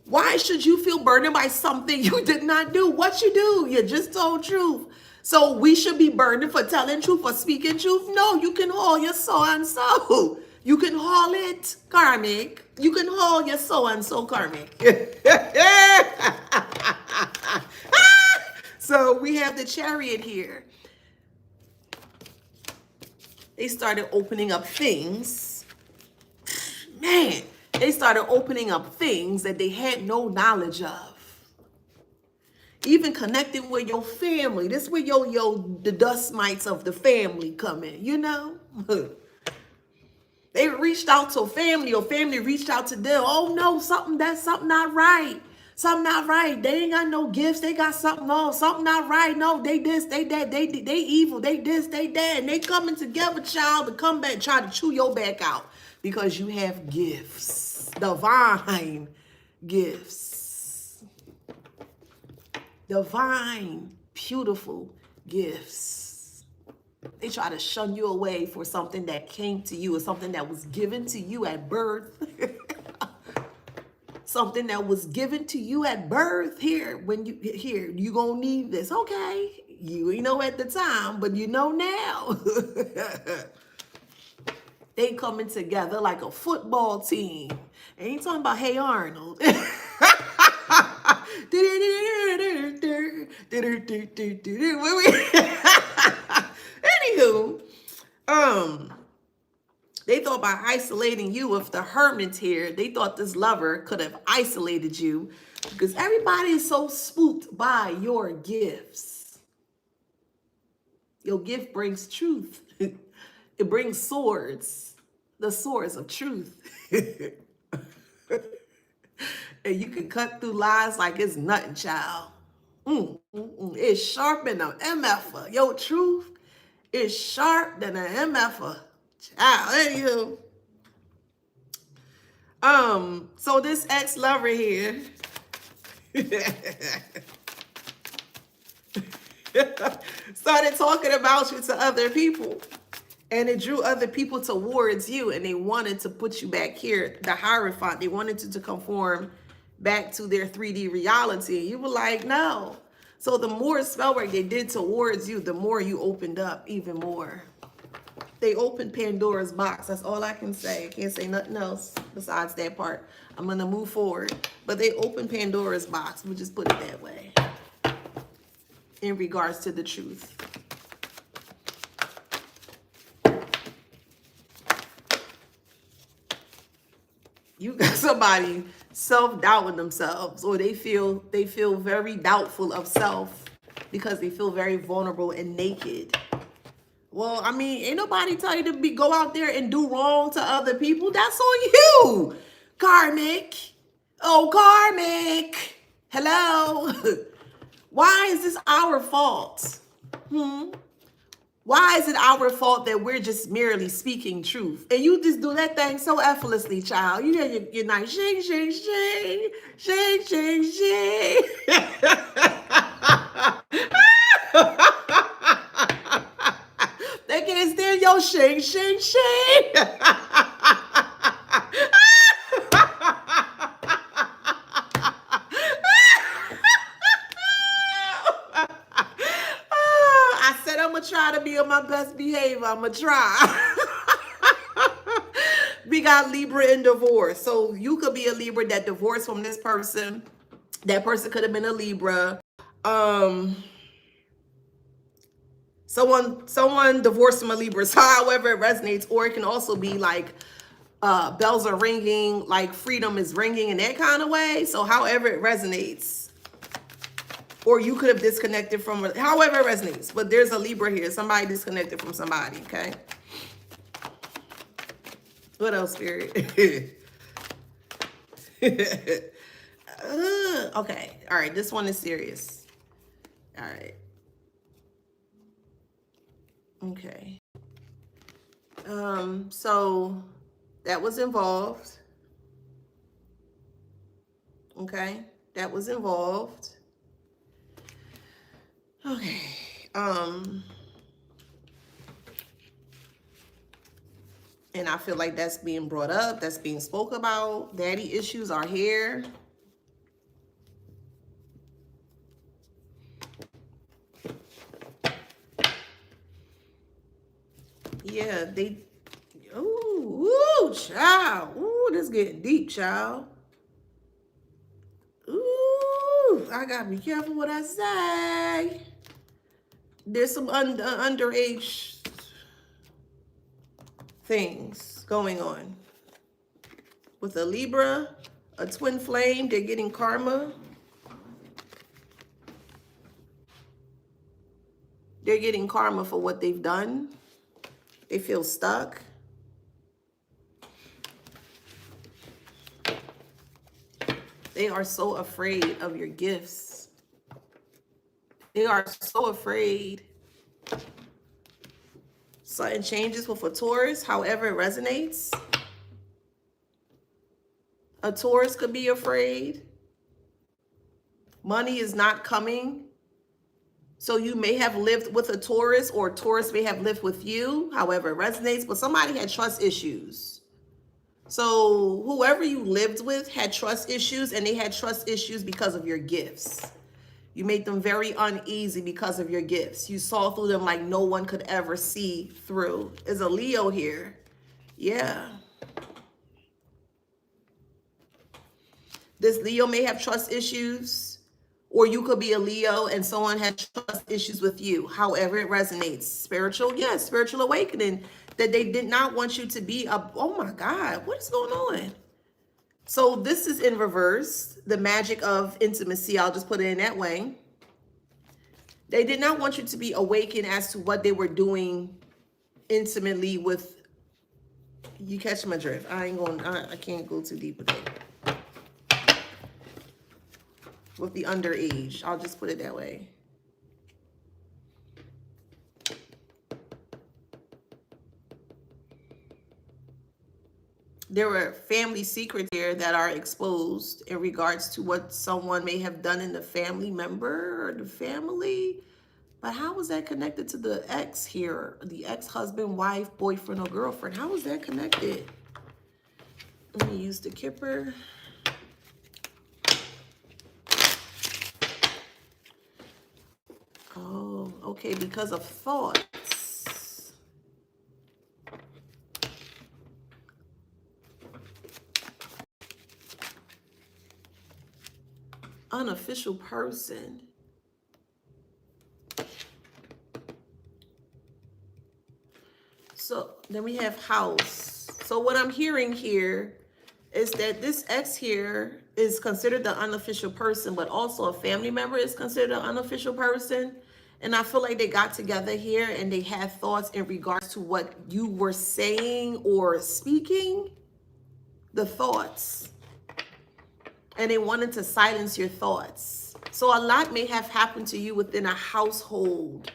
Why should you feel burdened by something you did not do? What you do? You just told truth. So we should be burdened for telling truth, for speaking truth? No, you can haul your so-and-so. You can haul it, Karmic. You can haul your so-and-so, Karmic. So we have the Chariot here. They started opening up things. Man, they started opening up things that they had no knowledge of. Even connecting with your family. This is where the dust mites of the family come in, you know? They reached out to family, or family reached out to them. Oh no, something not right. Something not right. They ain't got no gifts. They got something wrong. Something not right. No, they this, they that, they evil. They this, they that. And they coming together, child, to come back, try to chew your back out. Because you have gifts. Divine gifts. Divine, beautiful gifts. They try to shun you away for something that came to you, or something that was given to you at birth. Something that was given to you at birth. Here, you gonna need this. Okay, you ain't know at the time, but you know now. They coming together like a football team. Ain't talking about Hey Arnold. Anywho, they thought by isolating you with the Hermit here, they thought this lover could have isolated you, because everybody is so spooked by your gifts. Your gift brings truth. It brings swords, the swords of truth. And you can cut through lies like it's nothing, child. It's sharp than an MFer. Your truth is sharp than an MFer. Child, anywho. So this ex-lover here started talking about you to other people. And it drew other people towards you, and they wanted to put you back here, the Hierophant. They wanted you to conform back to their 3D reality. You were like, no. So the more spell work they did towards you, the more you opened up even more. They opened Pandora's box. That's all I can say. I can't say nothing else besides that part. I'm going to move forward. But they opened Pandora's box. We'll just put it that way. In regards to the truth. You got somebody self-doubting themselves, or they feel very doubtful of self because they feel very vulnerable and naked. Well, I mean, ain't nobody tell you to go out there and do wrong to other people. That's on you, Karmic. Oh, Karmic. Hello. Why is this our fault? Why is it our fault that we're just merely speaking truth? And you just do that thing so effortlessly, child. You hear your nice shing, shing, shing, shing, shing, shing. They can't stand your shing, shing, shing. Try to be on my best behavior. I'm gonna try. We got Libra in divorce. So you could be a Libra that divorced from this person. That person could have been a Libra. Someone divorced from a Libra. So however it resonates, or it can also be like bells are ringing, like freedom is ringing in that kind of way. So however it resonates. Or you could have disconnected from, however it resonates. But there's a Libra here. Somebody disconnected from somebody, okay? What else, Spirit? Okay. All right. This one is serious. All right. Okay. So that was involved. Okay. That was involved. Okay. And I feel like that's being brought up, that's being spoke about. Daddy issues are here. Yeah, they, ooh, child. Ooh, this getting deep, child. Ooh, I gotta be careful what I say. There's some underage things going on. With a Libra, a twin flame, they're getting karma. They're getting karma for what they've done. They feel stuck. They are so afraid of your gifts. They are so afraid. Sudden changes with a Taurus, however it resonates. A Taurus could be afraid. Money is not coming. So you may have lived with a Taurus, or Taurus may have lived with you, however it resonates, but somebody had trust issues. So whoever you lived with had trust issues, and they had trust issues because of your gifts. You made them very uneasy because of your gifts. You saw through them like no one could ever see through. There's a Leo here. Yeah. This Leo may have trust issues, or you could be a Leo and someone had trust issues with you. However it resonates. Spiritual, yes, spiritual awakening that they did not want you to be a, oh my God, what is going on? So this is in reverse, the magic of intimacy. I'll just put it in that way. They did not want you to be awakened as to what they were doing intimately with, you catch my drift. I can't go too deep with it. With the underage, I'll just put it that way. There were family secrets here that are exposed in regards to what someone may have done in the family member or the family. But how is that connected to the ex here? The ex-husband, wife, boyfriend, or girlfriend? How is that connected? Let me use the Kipper. Oh, okay, because of thoughts. Unofficial person. So then we have house. So what I'm hearing here is that this ex here is considered the unofficial person, but also a family member is considered an unofficial person. And I feel like they got together here and they had thoughts in regards to what you were saying or speaking, the thoughts. And they wanted to silence your thoughts. So a lot may have happened to you within a household.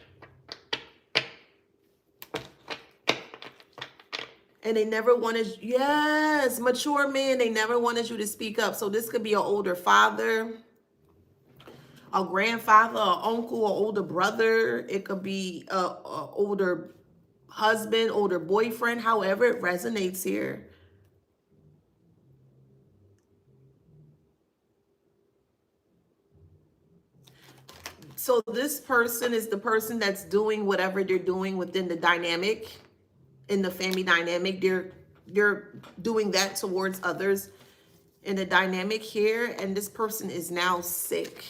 And they never wanted, yes, mature men, they never wanted you to speak up. So this could be an older father, a grandfather, an uncle, an older brother. It could be a older husband, older boyfriend, however it resonates here. So this person is the person that's doing whatever they're doing within the dynamic, in the family dynamic. They're doing that towards others in the dynamic here, and this person is now sick.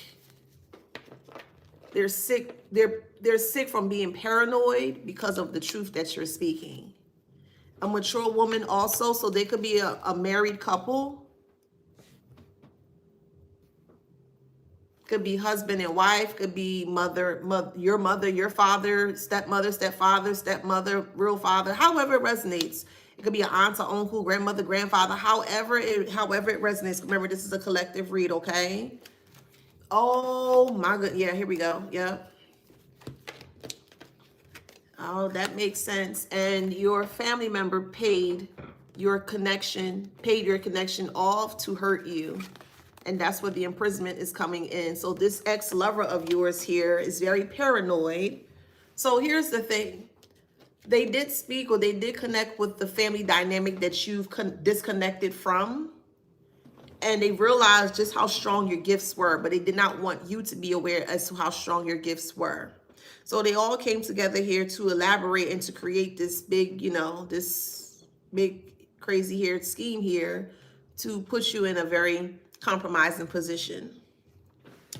They're sick. They're sick from being paranoid because of the truth that you're speaking. A mature woman also, so they could be a married couple. Could be husband and wife, could be mother, your mother, your father, stepmother, stepmother, real father, however it resonates. It could be an aunt or uncle, grandmother, grandfather, however it resonates. Remember, this is a collective read, okay? Oh my God, yeah, here we go, yeah. Oh, that makes sense. And your family member paid your connection off to hurt you. And that's where the imprisonment is coming in. So this ex-lover of yours here is very paranoid. So here's the thing. They did speak, or they did connect with the family dynamic that you've disconnected from. And they realized just how strong your gifts were, but they did not want you to be aware as to how strong your gifts were. So they all came together here to elaborate and to create this big, you know, this big crazy haired scheme here to put you in a very compromising position.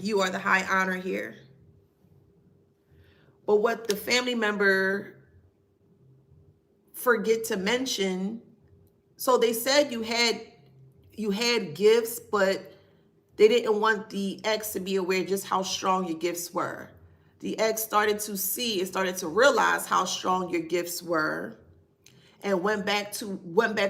You are the high honor here. But what the family member forget to mention, so they said you had gifts, but they didn't want the ex to be aware just how strong your gifts were. The ex started to see and started to realize how strong your gifts were, and went back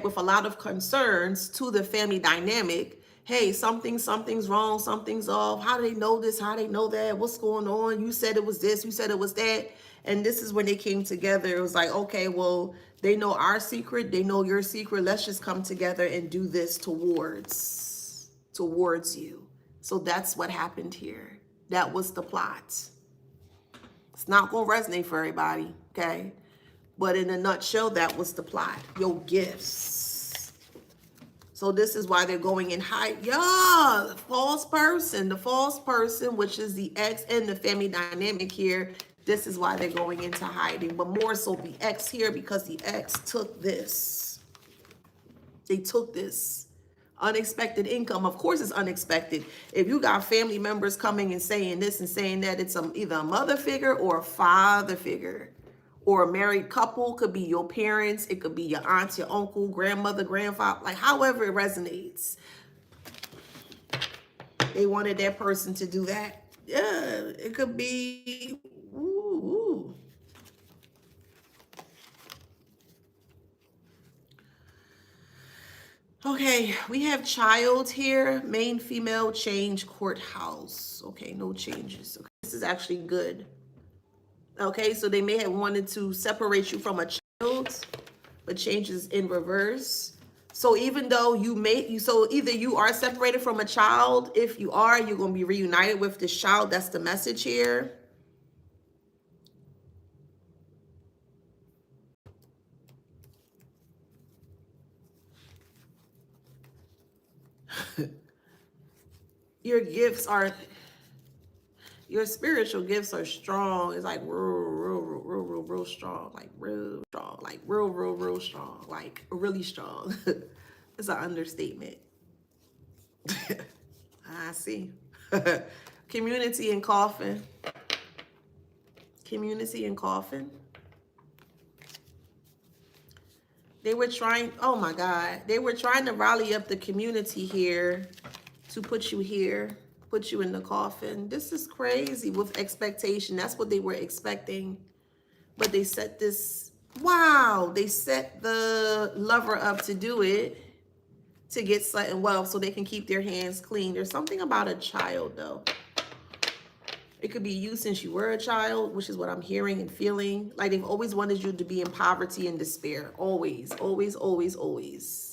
with a lot of concerns to the family dynamic. Hey, something's wrong, something's off. How do they know this? How do they know that? What's going on? You said it was this, you said it was that. And this is when they came together. It was like, okay, well, they know our secret, they know your secret. Let's just come together and do this towards you. So that's what happened here. That was the plot. It's not going to resonate for everybody, okay? But in a nutshell, that was the plot. Your gifts. So this is why they're going in high. Yeah, the false person, which is the ex and the family dynamic here. This is why they're going into hiding. But more so the ex here, because the ex took this. They took this. Unexpected income. Of course it's unexpected. If you got family members coming and saying this and saying that, it's either a mother figure or a father figure. Or a married couple, could be your parents, it could be your aunt, your uncle, grandmother, grandfather, like however it resonates. They wanted that person to do that. Yeah, it could be. Ooh. Okay, we have child here, main female change courthouse. Okay, no changes. Okay, this is actually good. Okay, so they may have wanted to separate you from a child, but changes in reverse. So even though so either you are separated from a child, if you are, you're going to be reunited with this child. That's the message here. Your gifts are, your spiritual gifts are strong. It's like real strong, like real strong, like real strong, like really strong. It's an understatement. I see. Community and coffin. Community and coffin. They were trying, oh my God, they were trying to rally up the community here to put you here, put you in the coffin. This is crazy with expectation. That's what they were expecting. But they set this, wow, they set the lover up to do it, to get sudden wealth so they can keep their hands clean. There's something about a child though. It could be you since you were a child, which is what I'm hearing and feeling. Like they've always wanted you to be in poverty and despair. Always, always, always, always.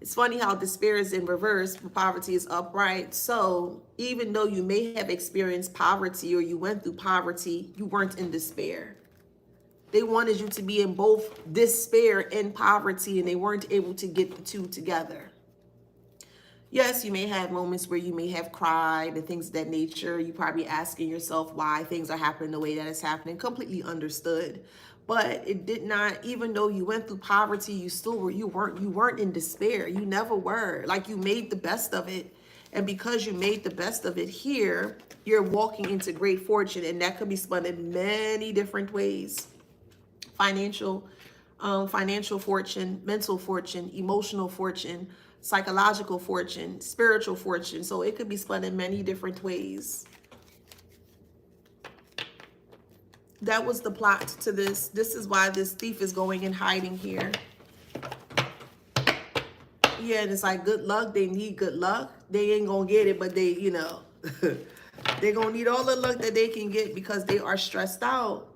It's funny how despair is in reverse, but poverty is upright. So even though you may have experienced poverty or you went through poverty, you weren't in despair. They wanted you to be in both despair and poverty, and they weren't able to get the two together. Yes, you may have moments where you may have cried and things of that nature. You probably asking yourself why things are happening the way that it's happening. Completely understood. But it did not, even though you went through poverty, you weren't in despair. You never were. Like you made the best of it. And because you made the best of it here, you're walking into great fortune. And that could be spun in many different ways. Financial fortune, mental fortune, emotional fortune, psychological fortune, spiritual fortune. So it could be spun in many different ways. That was the plot to this. This is why this thief is going and hiding here. Yeah, and it's like good luck. They need good luck. They ain't gonna get it, but they, you know, they're gonna need all the luck that they can get because they are stressed out.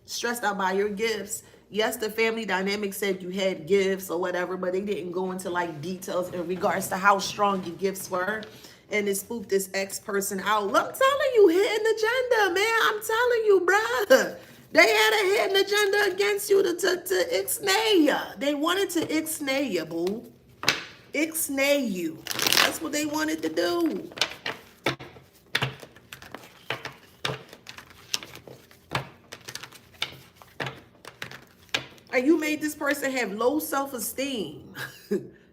Stressed out by your gifts. Yes, the family dynamic said you had gifts or whatever, but they didn't go into like details in regards to how strong your gifts were. And it spooked this ex person out. Look, I'm telling you, hidden agenda, man. I'm telling you, bruh. They had a hidden agenda against you to ixnay ya. They wanted to ixnay ya, boo. Ixnay you. That's what they wanted to do. And you made this person have low self-esteem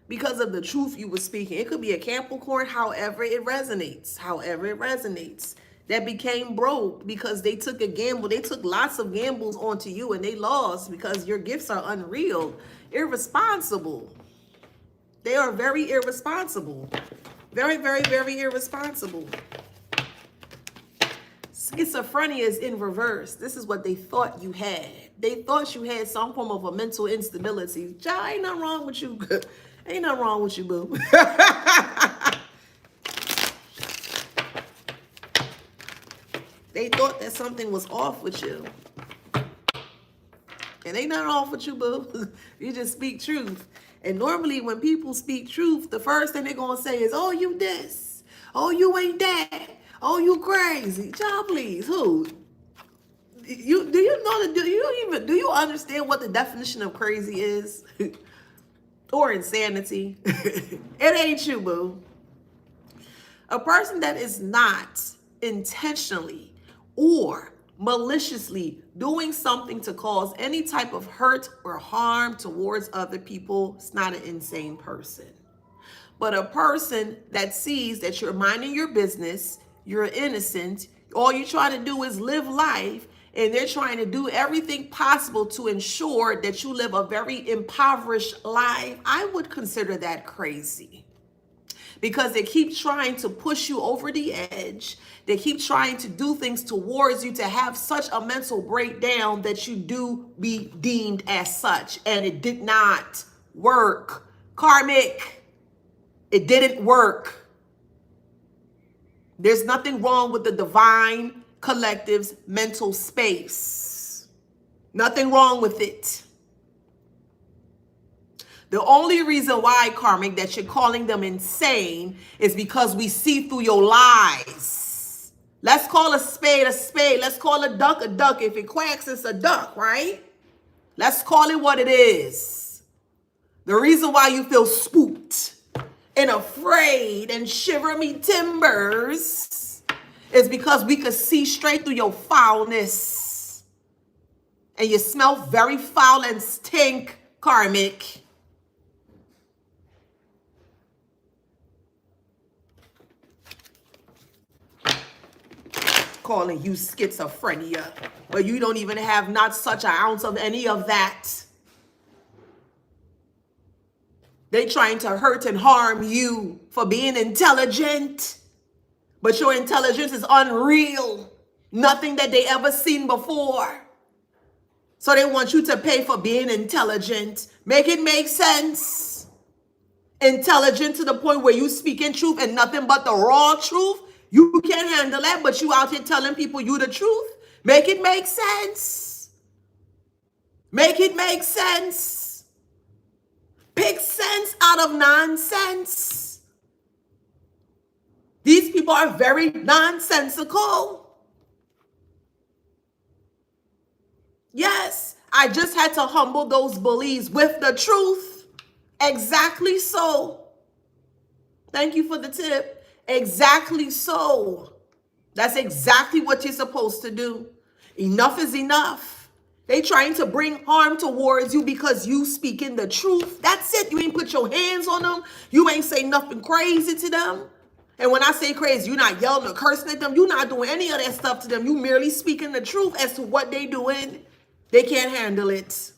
because of the truth you were speaking. It could be a Capricorn, however it resonates. However it resonates. That became broke because they took a gamble. They took lots of gambles onto you and they lost because your gifts are unreal. Irresponsible. They are very irresponsible. Very, very, very irresponsible. Schizophrenia is in reverse. This is what they thought you had. They thought you had some form of a mental instability. Child, ain't nothing wrong with you. Ain't nothing wrong with you, boo. They thought that something was off with you. And ain't nothing off with you, boo. You just speak truth. And normally when people speak truth, the first thing they're going to say is, oh, you this. Oh, you ain't that. Oh, you crazy. Child, please. Who? Do you understand what the definition of crazy is? Or insanity? It ain't you, boo. A person that is not intentionally or maliciously doing something to cause any type of hurt or harm towards other people, it's not an insane person. But a person that sees that you're minding your business, you're innocent, all you're trying to do is live life, and they're trying to do everything possible to ensure that you live a very impoverished life, I would consider that crazy. Because they keep trying to push you over the edge. They keep trying to do things towards you to have such a mental breakdown that you do be deemed as such. And it did not work. Karmic, it didn't work. There's nothing wrong with the divine collective's mental space. Nothing wrong with it. The only reason why, Karmic, that you're calling them insane is because we see through your lies. Let's call a spade a spade. Let's call a duck a duck. If it quacks, it's a duck, right? Let's call it what it is. The reason why you feel spooked and afraid and shiver me timbers is because we could see straight through your foulness. And you smell very foul and stink, Karmic. Calling you schizophrenia, but you don't even have not such an ounce of any of that. They trying to hurt and harm you for being intelligent, but your intelligence is unreal. Nothing that they ever seen before. So they want you to pay for being intelligent. Make it make sense. Intelligent to the point where you speak in truth and nothing but the raw truth. You can't handle that, but you out here telling people you the truth. Make it make sense. Make it make sense. Pick sense out of nonsense. These people are very nonsensical. Yes, I just had to humble those bullies with the truth. Exactly so. Thank you for the tip. Exactly so. That's exactly what you're supposed to do. Enough is enough. They trying to bring harm towards you because you speaking the truth. That's it. You ain't put your hands on them. You ain't say nothing crazy to them. And when I say crazy, you're not yelling or cursing at them. You're not doing any of that stuff to them. You merely speaking the truth as to what they doing. They can't handle it.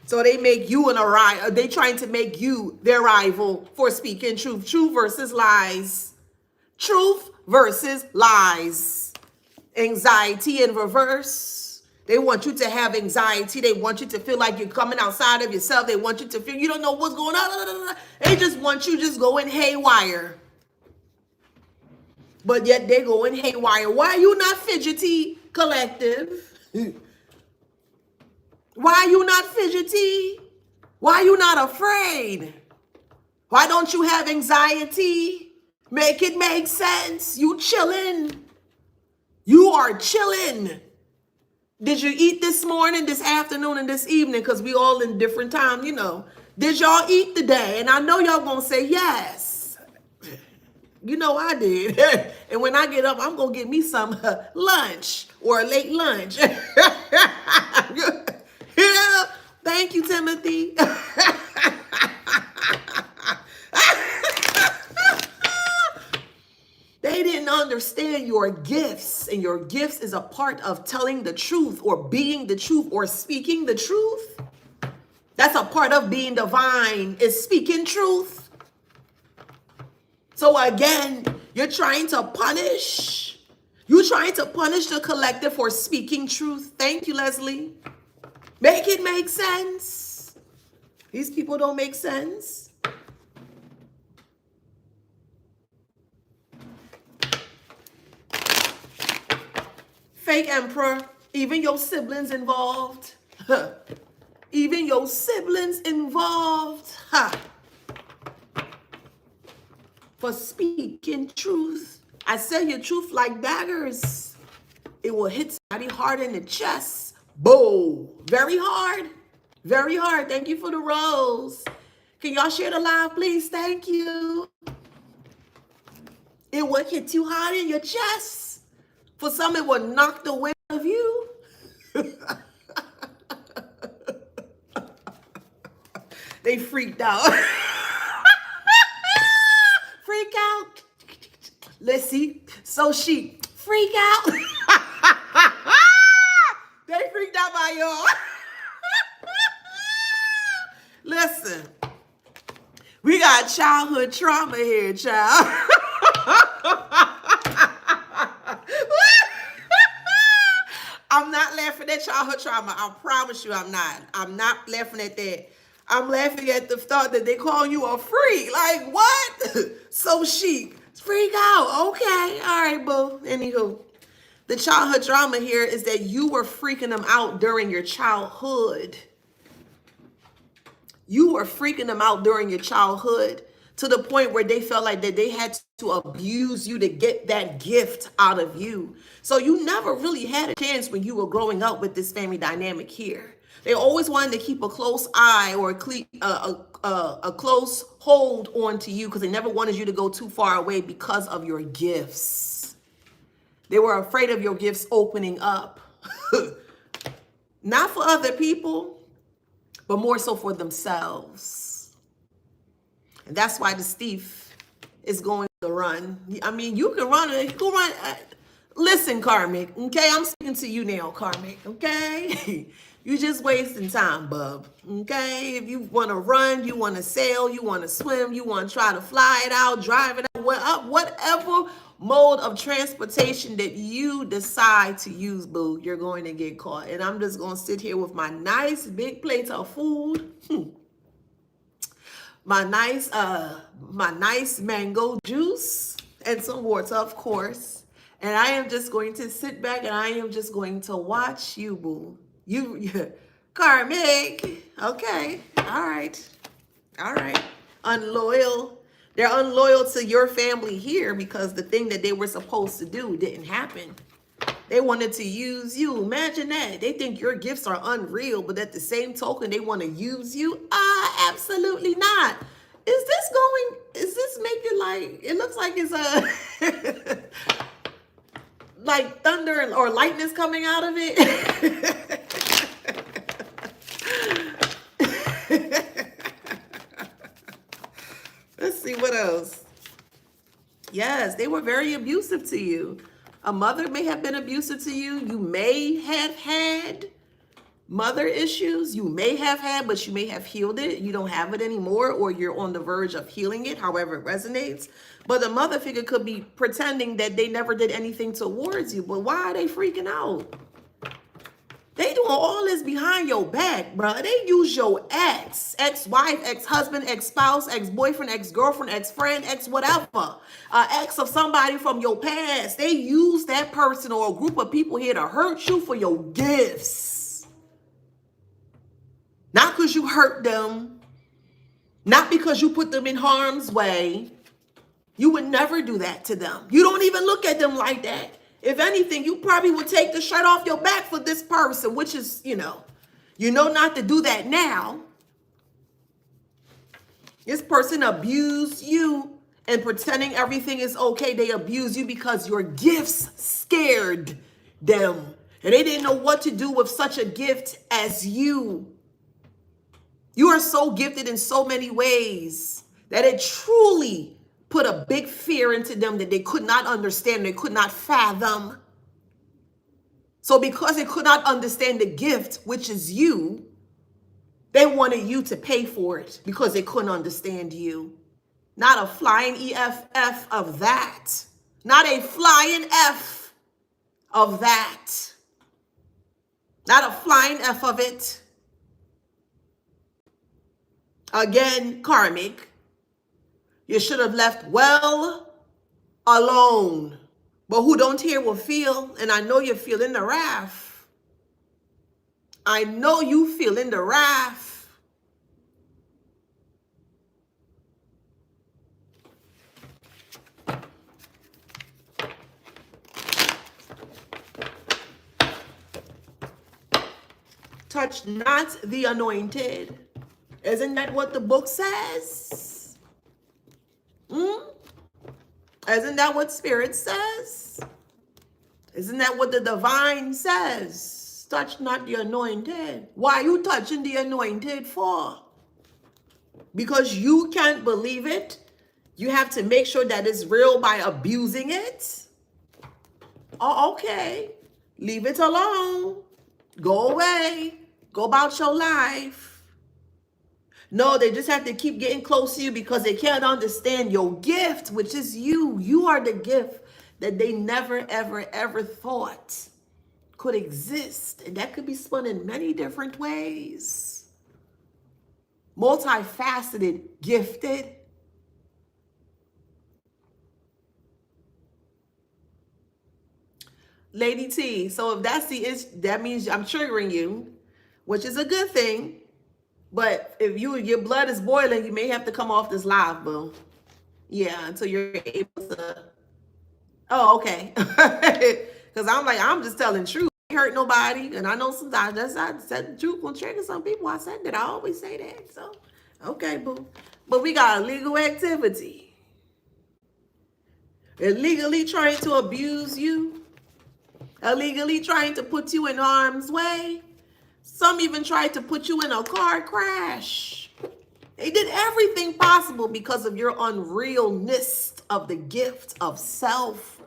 So they make you an rival. They trying to make you their rival for speaking truth. Truth versus lies. Truth versus lies. Anxiety in reverse. They want you to have anxiety. They want you to feel like you're coming outside of yourself. They want you to feel you don't know what's going on. They just want you just going haywire. But yet they're going haywire. Why are you not fidgety, collective? Why you not fidgety? Why you not afraid? Why don't you have anxiety? Make it make sense. You chilling. You are chilling. Did you eat this morning, this afternoon, and this evening? Because we all in different time, you know. Did y'all eat today? And I know y'all gonna say yes. You know I did. And when I get up, I'm gonna get me some lunch or a late lunch. Yeah. Thank you, Timothy. They didn't understand your gifts, and your gifts is a part of telling the truth or being the truth or speaking the truth. That's a part of being divine, is speaking truth. So again, you're trying to punish. You're trying to punish the collective for speaking truth. Thank you, Leslie. Make it make sense. These people don't make sense. Fake emperor, even your siblings involved. Even your siblings involved. For speaking truth. I say your truth like daggers. It will hit somebody hard in the chest. Boom. Very hard. Very hard. Thank you for the rose. Can y'all share the live, please? Thank you. It will hit you hard in your chest. For some, it will knock the wind out of you. They freaked out. Freak out. Let's see. So she freak out. They freaked out by y'all. Listen, we got childhood trauma here, child. I'm not laughing at childhood trauma. I promise you I'm not. I'm not laughing at that. I'm laughing at the thought that they call you a freak. Like, what? So chic. Freak out. Okay. All right, boo. Anywho, the childhood drama here is that you were freaking them out during your childhood. You were freaking them out during your childhood to the point where they felt like that they had to abuse you to get that gift out of you. So you never really had a chance when you were growing up with this family dynamic here. They always wanted to keep a close eye or a close hold on to you because they never wanted you to go too far away because of your gifts. They were afraid of your gifts opening up. Not for other people, but more so for themselves. And that's why the thief is going to run. I mean, you can run. You can run. Listen, Karmic, okay? I'm speaking to you now, Karmic, okay? You just wasting time, bub, okay? If you want to run, you want to sail, you want to swim, you want to try to fly it out, drive it out, whatever mode of transportation that you decide to use, boo, you're going to get caught. And I'm just going to sit here with my nice big plate of food, my nice mango juice, and some water, of course. And I am just going to sit back and I am just going to watch you, boo. You Karmic. Okay. All right. Unloyal. They're unloyal to your family here because the thing that they were supposed to do didn't happen. They wanted to use you. Imagine that. They think your gifts are unreal, but at the same token, they want to use you. Absolutely not. Is this making like, it looks like it's a, like thunder or lightning's coming out of it. Let's see what else. Yes, they were very abusive to you. A mother may have been abusive to you. You may have had mother issues. You may have had, but you may have healed it. You don't have it anymore, or you're on the verge of healing it, however it resonates. But the mother figure could be pretending that they never did anything towards you. But why are they freaking out? They doing all this behind your back, bro. They use your ex-wife, ex-husband, ex-spouse, ex-boyfriend, ex-girlfriend, ex-friend, ex-whatever. Ex of somebody from your past. They use that person or a group of people here to hurt you for your gifts. Not because you hurt them, not because you put them in harm's way. You would never do that to them. You don't even look at them like that. If anything, you probably would take the shirt off your back for this person, which is, you know not to do that now. This person abused you, and pretending everything is okay, they abuse you because your gifts scared them. And they didn't know what to do with such a gift as you. You are so gifted in so many ways that it truly put a big fear into them that they could not understand, they could not fathom. So because they could not understand the gift, which is you, they wanted you to pay for it because they couldn't understand you. Not a flying EFF of that. Not a flying F of that. Not a flying F of it. Again, karmic. You should have left well alone. But who don't hear will feel, and I know you're feeling the wrath. I know you feeling the wrath. Touch not the anointed. Isn't that what the book says? Isn't that what Spirit says? Isn't that what the divine says? Touch not the anointed. Why are you touching the anointed for? Because you can't believe it? You have to make sure that it's real by abusing it? Oh, okay. Leave it alone. Go away. Go about your life. No, they just have to keep getting close to you because they can't understand your gift, which is you. You are the gift that they never, ever, ever thought could exist. And that could be spun in many different ways. Multifaceted, gifted. Lady T, so if that's the issue, that means I'm triggering you, which is a good thing. But if your blood is boiling, you may have to come off this live, boo. Yeah, until you're able to. Oh, okay. Because I'm just telling the truth. I ain't hurt nobody. And I know sometimes I said the truth will trigger some people. I said that. I always say that. So, okay, boo. But we got illegal activity. Illegally trying to abuse you. Illegally trying to put you in harm's way. Some even tried to put you in a car crash. They did everything possible because of your unrealness of the gift of self.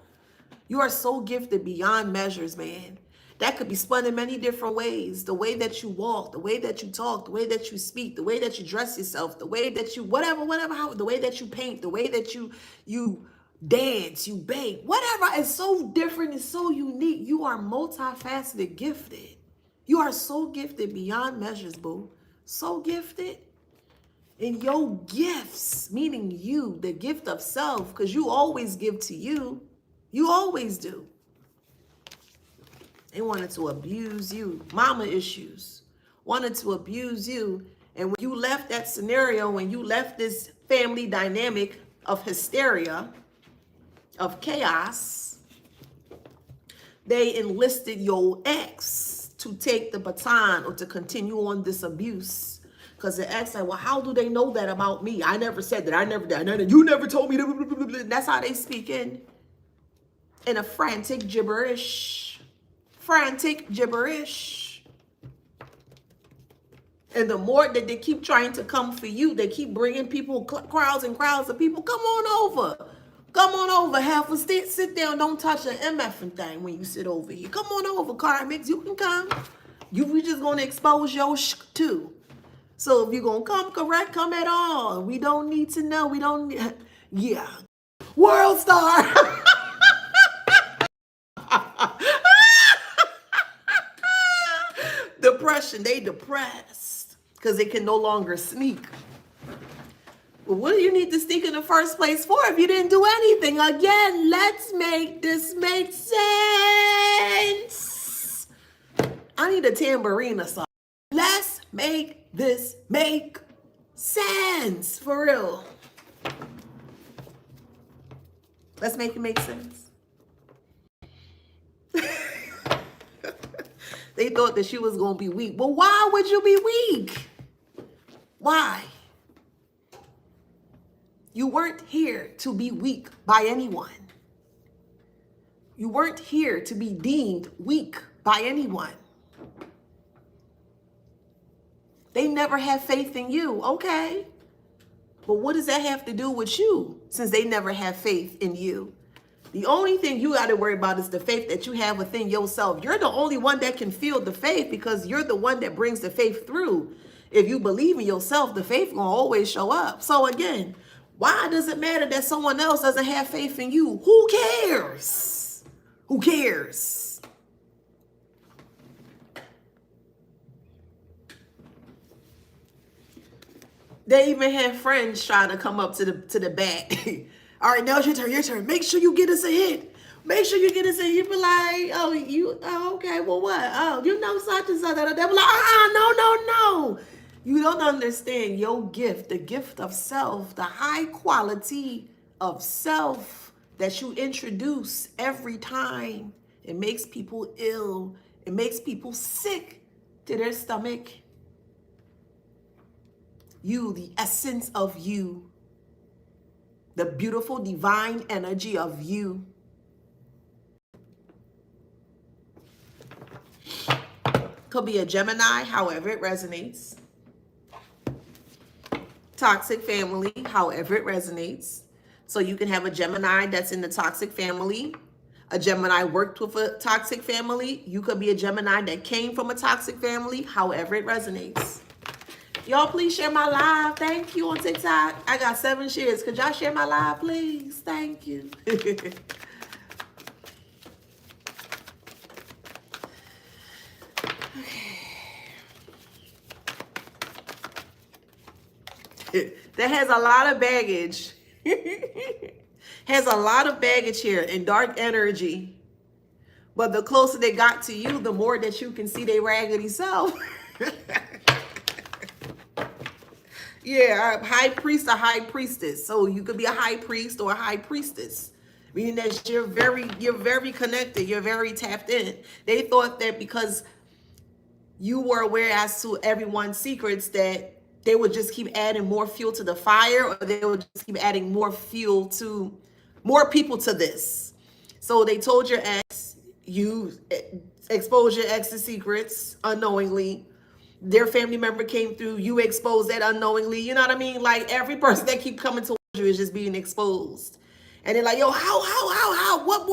You are so gifted beyond measures, man. That could be spun in many different ways. The way that you walk, the way that you talk, the way that you speak, the way that you dress yourself, the way that you, the way that you paint, the way that you dance, you bake, whatever is so different, it's so unique. You are multifaceted, gifted. You are so gifted beyond measures, boo. So gifted. And your gifts, meaning you, the gift of self, because you always give to you. You always do. They wanted to abuse you. Mama issues. Wanted to abuse you. And when you left that scenario, when you left this family dynamic of hysteria, of chaos, they enlisted your ex to take the baton or to continue on this abuse. Because the ex said, well, how do they know that about me? I never said that. I never did. You never told me. That's how they speak in a frantic gibberish. Frantic gibberish. And the more that they keep trying to come for you, they keep bringing people, crowds and crowds of people. Come on over. Come on over, have a sit down. Don't touch an MFing thing when you sit over here. Come on over, Karmics. You can come. We just gonna expose your too. So if you're gonna come, correct, come at all. We don't need to know. We don't. Yeah. World star. Depression. They depressed because they can no longer sneak. Well, what do you need to sneak in the first place for if you didn't do anything? Again, let's make this make sense. I need a tambourine or something. Let's Make this make sense. For real. Let's make it make sense. They thought that she was going to be weak. But why would you be weak? Why? You weren't here to be weak by anyone. You weren't here to be deemed weak by anyone. They never had faith in you. Okay. But what does that have to do with you since they never have faith in you? The only thing you got to worry about is the faith that you have within yourself. You're the only one that can feel the faith because you're the one that brings the faith through. If you believe in yourself, the faith will always show up. So again, why does it matter that someone else doesn't have faith in you? Who cares? Who cares? They even had friends trying to come up to the bat. All right, now it's your turn, your turn. Make sure you get us a hit. Make sure you get us a hit. You be like, okay, well what? Oh, you know such and such. They be like, no. You don't understand your gift, the gift of self, the high quality of self that you introduce every time. It makes people ill. It makes people sick to their stomach. You, the essence of you, the beautiful divine energy of you. Could be a Gemini, however it resonates. Toxic family, however it resonates. So you can have a Gemini that's in the toxic family. A Gemini worked with a toxic family. You could be a Gemini that came from a toxic family, however it resonates. Y'all please share my live. Thank you on TikTok. I got 7 shares. Could y'all share my live, please? Thank you. That has a lot of baggage. Has a lot of baggage here and dark energy. But the closer they got to you, the more that you can see their raggedy self. Yeah, a high priest, a high priestess. So you could be a high priest or a high priestess, meaning that you're very connected. You're very tapped in. They thought that because you were aware as to everyone's secrets that they would just keep adding more fuel to the fire, or they would just keep adding more fuel to more people to this. So they told your ex, you exposed your ex's secrets unknowingly. Their family member came through, you exposed that unknowingly. You know what I mean? Like every person that keep coming towards you is just being exposed. And they're like, yo, how, what,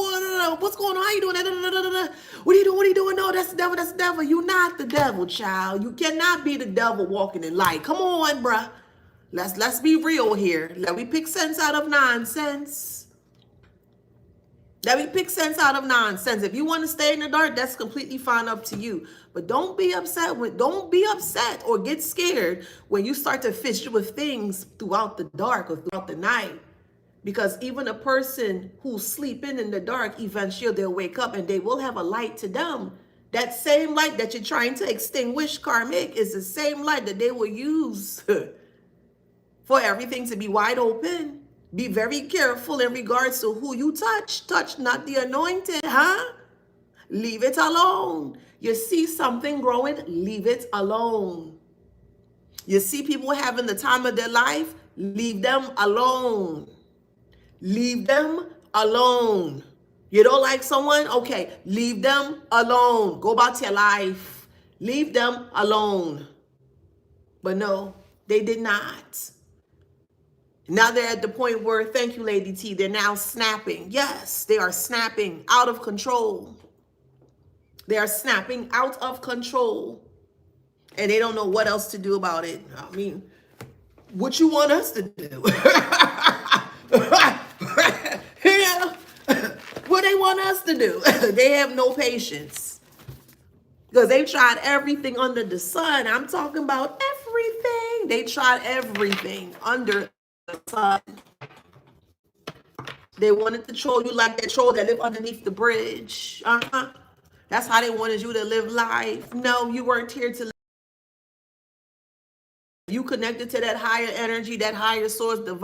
what's going on? How you doing? What are you doing? What are you doing? No, that's the devil, that's the devil. You're not the devil, child. You cannot be the devil walking in light. Come on, bruh. Let's be real here. Let me pick sense out of nonsense. Let me pick sense out of nonsense. If you want to stay in the dark, that's completely fine, up to you. But don't be upset or get scared when you start to fish with things throughout the dark or throughout the night. Because even a person who's sleeping in the dark, eventually they'll wake up and they will have a light to them. That same light that you're trying to extinguish, Karmic, is the same light that they will use for everything to be wide open. Be very careful in regards to who you touch. Touch not the anointed, huh? Leave it alone. You see something growing, leave it alone. You see people having the time of their life, leave them alone. Leave them alone. You don't like someone? Okay, leave them alone. Go about your life. Leave them alone. But no, they did not. Now they're at the point where, thank you, Lady T, they're now snapping. Yes, they are snapping out of control. They are snapping out of control. And they don't know what else to do about it. I mean, what you want us to do? Yeah. What they want us to do? They have no patience. Because they tried everything under the sun. I'm talking about everything. They tried everything under the sun. They wanted to troll you like that troll that lived underneath the bridge. That's how they wanted you to live life. No, you weren't here to connected to that higher energy, that higher source, divine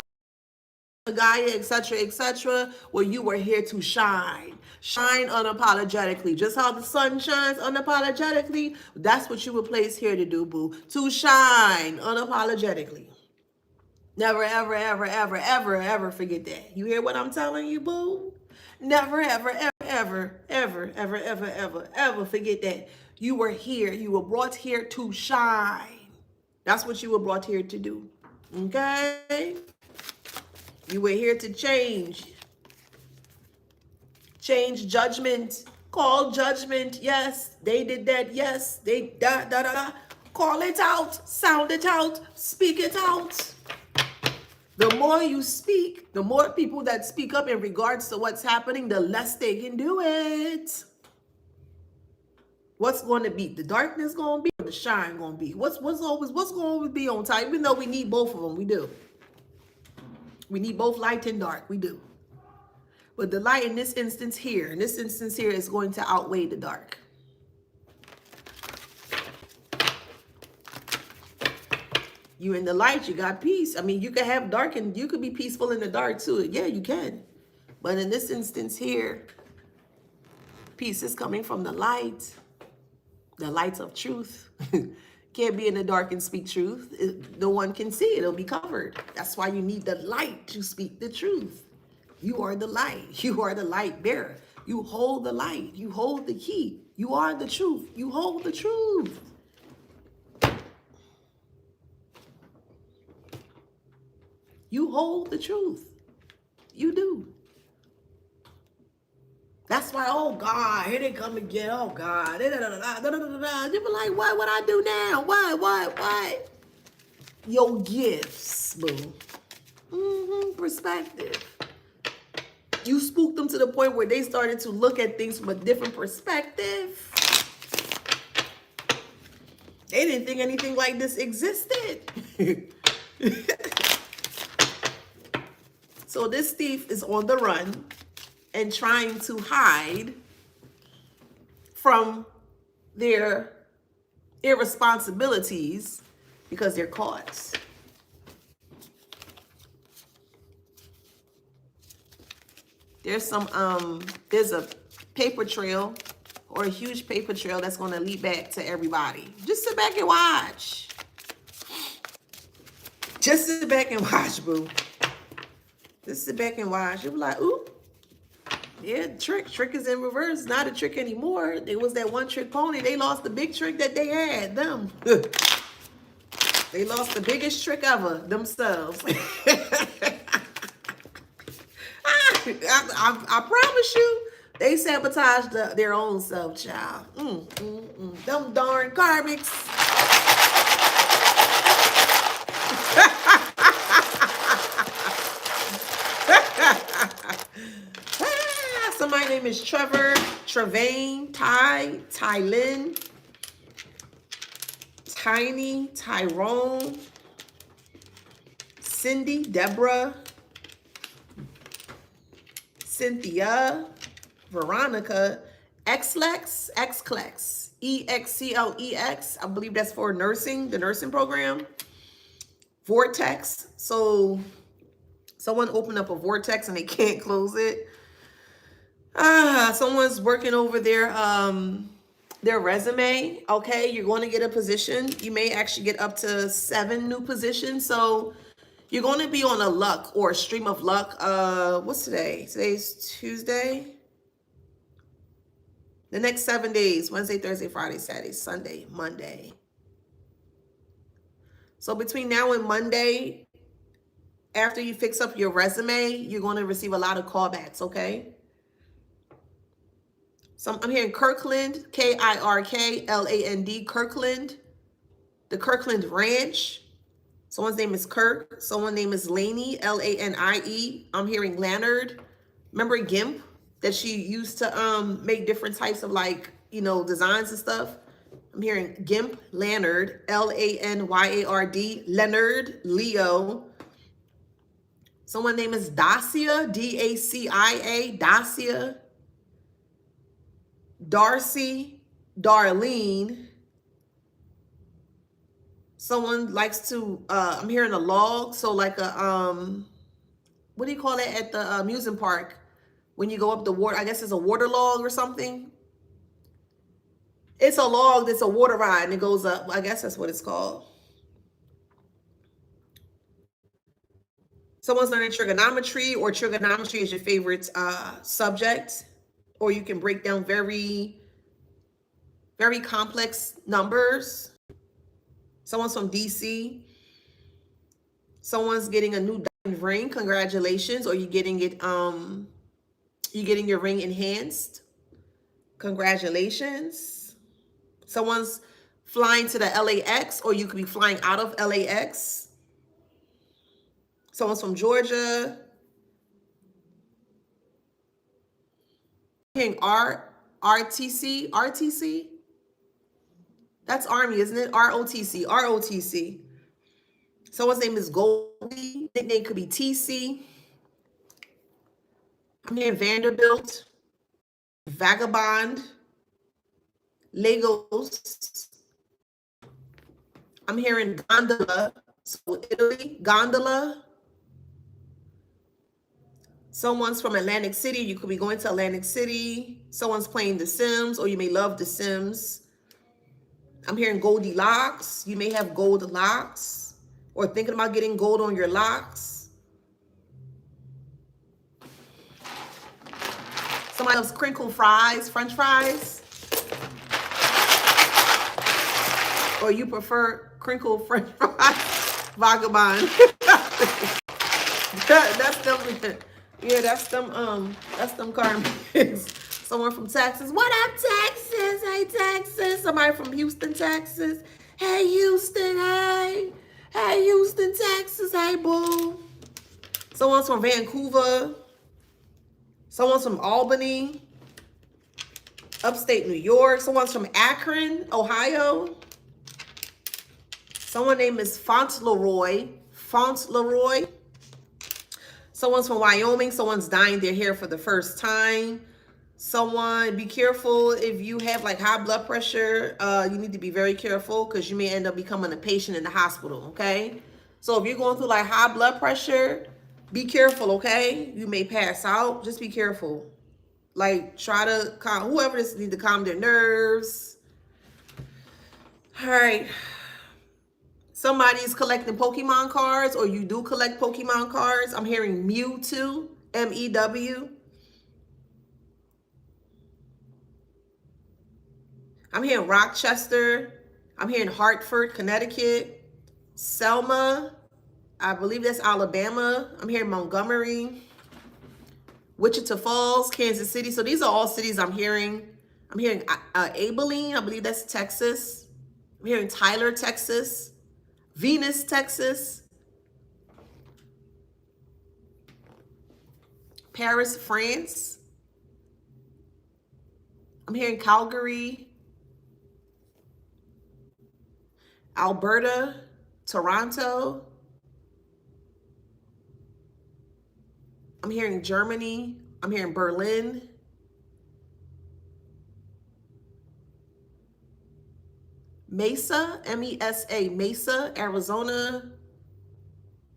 Gaia, etc., where you were here to shine. Shine unapologetically. Just how the sun shines unapologetically, that's what you were placed here to do, boo. To shine unapologetically. Never, ever, ever, ever, ever, ever forget that. You hear what I'm telling you, boo? Never, ever, ever, ever, ever, ever, ever, ever, ever forget that. You were here. You were brought here to shine. That's what you were brought here to do. Okay? You were here to change. Change judgment. Call judgment. Yes, they did that. Yes, they da da da da. Call it out. Sound it out. Speak it out. The more you speak, the more people that speak up in regards to what's happening, the less they can do it. What's going to be? The darkness going to be or the shine going to be? What's going to be on top? Even though we need both of them, we do. We need both light and dark, we do. But the light in this instance here, is going to outweigh the dark. You in the light, you got peace. I mean, you can have dark and you could be peaceful in the dark too. Yeah, you can. But in this instance here, peace is coming from the light of truth. Can't be in the dark and speak truth. No one can see it. It'll be covered. That's why you need the light to speak the truth. You are the light. You are the light bearer. You hold the light. You hold the key. You are the truth. You hold the truth. You hold the truth. You do. That's why, oh God, here they come again. Oh God. You be like, what would I do now? What? Your gifts, boo. Perspective. You spooked them to the point where they started to look at things from a different perspective. They didn't think anything like this existed. So this thief is on the run and trying to hide from their irresponsibilities because they're caught. There's a paper trail or a huge paper trail that's going to lead back to everybody. Just sit back and watch. Just sit back and watch, boo. Just sit back and watch. You'll be like, ooh, yeah, trick is in reverse. Not a trick anymore. It was that one trick pony. They lost the big trick that they had, them. They lost the biggest trick ever, themselves. I promise you, they sabotaged their own self, child. Them darn karmics. Somebody's name is Trevor, Trevane, Tylin, Tiny, Tyrone, Cindy, Deborah, Cynthia, Veronica, Xlex, EXCLEX. I believe that's for nursing, the nursing program. Vortex. So someone opened up a vortex and they can't close it. Someone's working over their resume. Okay, you're going to get a position. You may actually get up to 7 new positions. So you're going to be on a luck or a stream of luck. What's today? Today's Tuesday. The next 7 days, Wednesday, Thursday, Friday, Saturday, Sunday, Monday. So between now and Monday, after you fix up your resume, you're going to receive a lot of callbacks, okay? So I'm hearing Kirkland, Kirkland, Kirkland, the Kirkland Ranch. Someone's name is Kirk. Someone's name is Laney, Lanie. I'm hearing Lannard. Remember GIMP that she used to make different types of designs and stuff? I'm hearing GIMP, Lannard, Lanyard, Leonard, Leo. Someone's name is Dacia, Dacia, Dacia. Darcy, Darlene, Someone likes to, I'm hearing a log. So like a, what do you call it at the amusement park? When you go up the water, I guess it's a water log or something. It's a log that's a water ride and it goes up. I guess that's what it's called. Someone's learning trigonometry, or trigonometry is your favorite subject, or you can break down very, very complex numbers. Someone's from DC. Someone's getting a new diamond ring. Congratulations. Or you're getting it, you're getting your ring enhanced. Congratulations. Someone's flying to the LAX, or you could be flying out of LAX. Someone's from Georgia. Hearing RTC. That's Army, isn't it? ROTC. Someone's name is Goldie. Nickname could be TC. I'm hearing Vanderbilt, Vagabond, Lagos. I'm hearing Gondola. So Italy, Gondola. Someone's from Atlantic City. You could be going to Atlantic City. Someone's playing The Sims, or you may love The Sims. I'm hearing Goldilocks. You may have gold locks, or thinking about getting gold on your locks. Somebody loves crinkle fries, French fries. Or you prefer crinkle French fries, Vagabond. That's them. Yeah, that's them Karmics. Someone from Texas. What up, Texas? Hey, Texas. Somebody from Houston, Texas. Hey, Houston. Hey. Hey, Houston, Texas. Hey, boo. Someone's from Vancouver. Someone's from Albany, upstate New York. Someone's from Akron, Ohio. Someone named is Fauntleroy. Someone's from Wyoming. Someone's dyeing their hair for the first time. Someone, be careful if you have like high blood pressure. You need to be very careful because you may end up becoming a patient in the hospital, okay? So if you're going through like high blood pressure, be careful, okay? You may pass out. Just be careful. Like, try to calm, whoever this need to calm their nerves. All right. Somebody's collecting Pokemon cards, or you do collect Pokemon cards. I'm hearing Mewtwo, M-E-W. I'm hearing Rochester. I'm hearing Hartford, Connecticut. Selma, I believe that's Alabama. I'm hearing Montgomery. Wichita Falls, Kansas City. So these are all cities I'm hearing. I'm hearing Abilene, I believe that's Texas. I'm hearing Tyler, Texas. Venus, Texas. Paris, France. I'm hearing Calgary. Alberta, Toronto. I'm hearing Germany. I'm hearing Berlin. Mesa, M-E-S-A, Mesa, Arizona.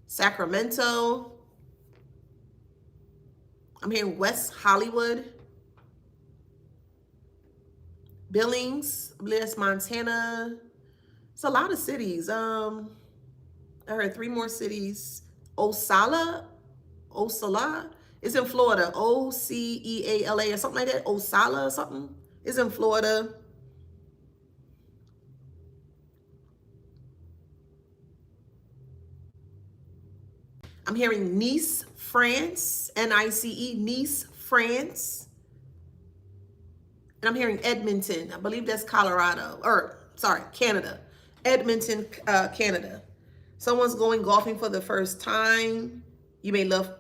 Sacramento. I'm hearing West Hollywood. Billings, I believe that's Montana. It's a lot of cities. I heard 3 more cities. Ocala is in Florida. O-C-E-A-L-A or something like that. Ocala or something is in Florida. I'm hearing Nice, France, N-I-C-E, Nice, France. And I'm hearing Edmonton. I believe that's Colorado, or sorry, Canada. Edmonton, Canada. Someone's going golfing for the first time. You may love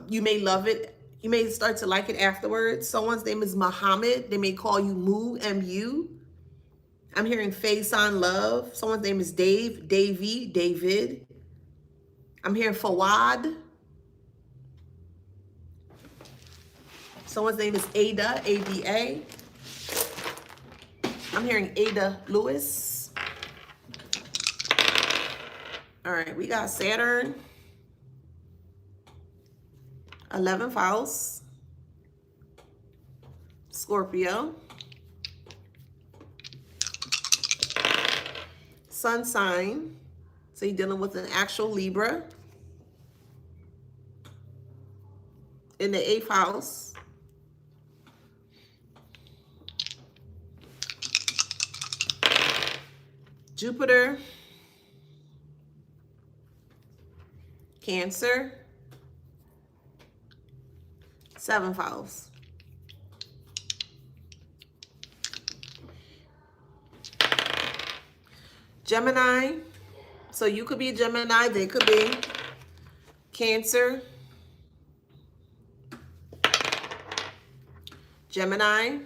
you may love it. You may start to like it afterwards. Someone's name is Muhammad. They may call you Moo, M-U. I'm hearing face on love. Someone's name is Dave, Davy, David. I'm hearing Fawad. Someone's name is Ada, A-D-A. I'm hearing Ada Lewis. All right, we got Saturn, 11th house, Scorpio, sun sign. So you're dealing with an actual Libra in the 8th house. Jupiter, Cancer, 7th house. Gemini, so you could be a Gemini, they could be Cancer, Gemini,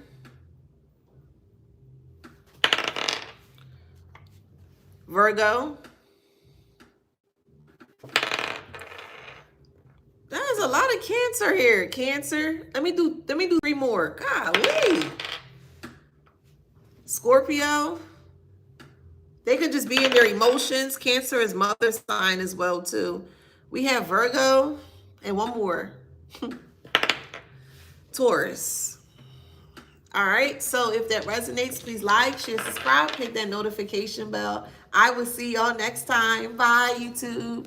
Virgo. There's a lot of Cancer here. Cancer. Let me do 3 more. Golly. Scorpio. They could just be in their emotions. Cancer is mother sign as well too. We have Virgo and one more. Taurus. All right. So if that resonates, please like, share, subscribe, hit that notification bell. I will see y'all next time. Bye, YouTube.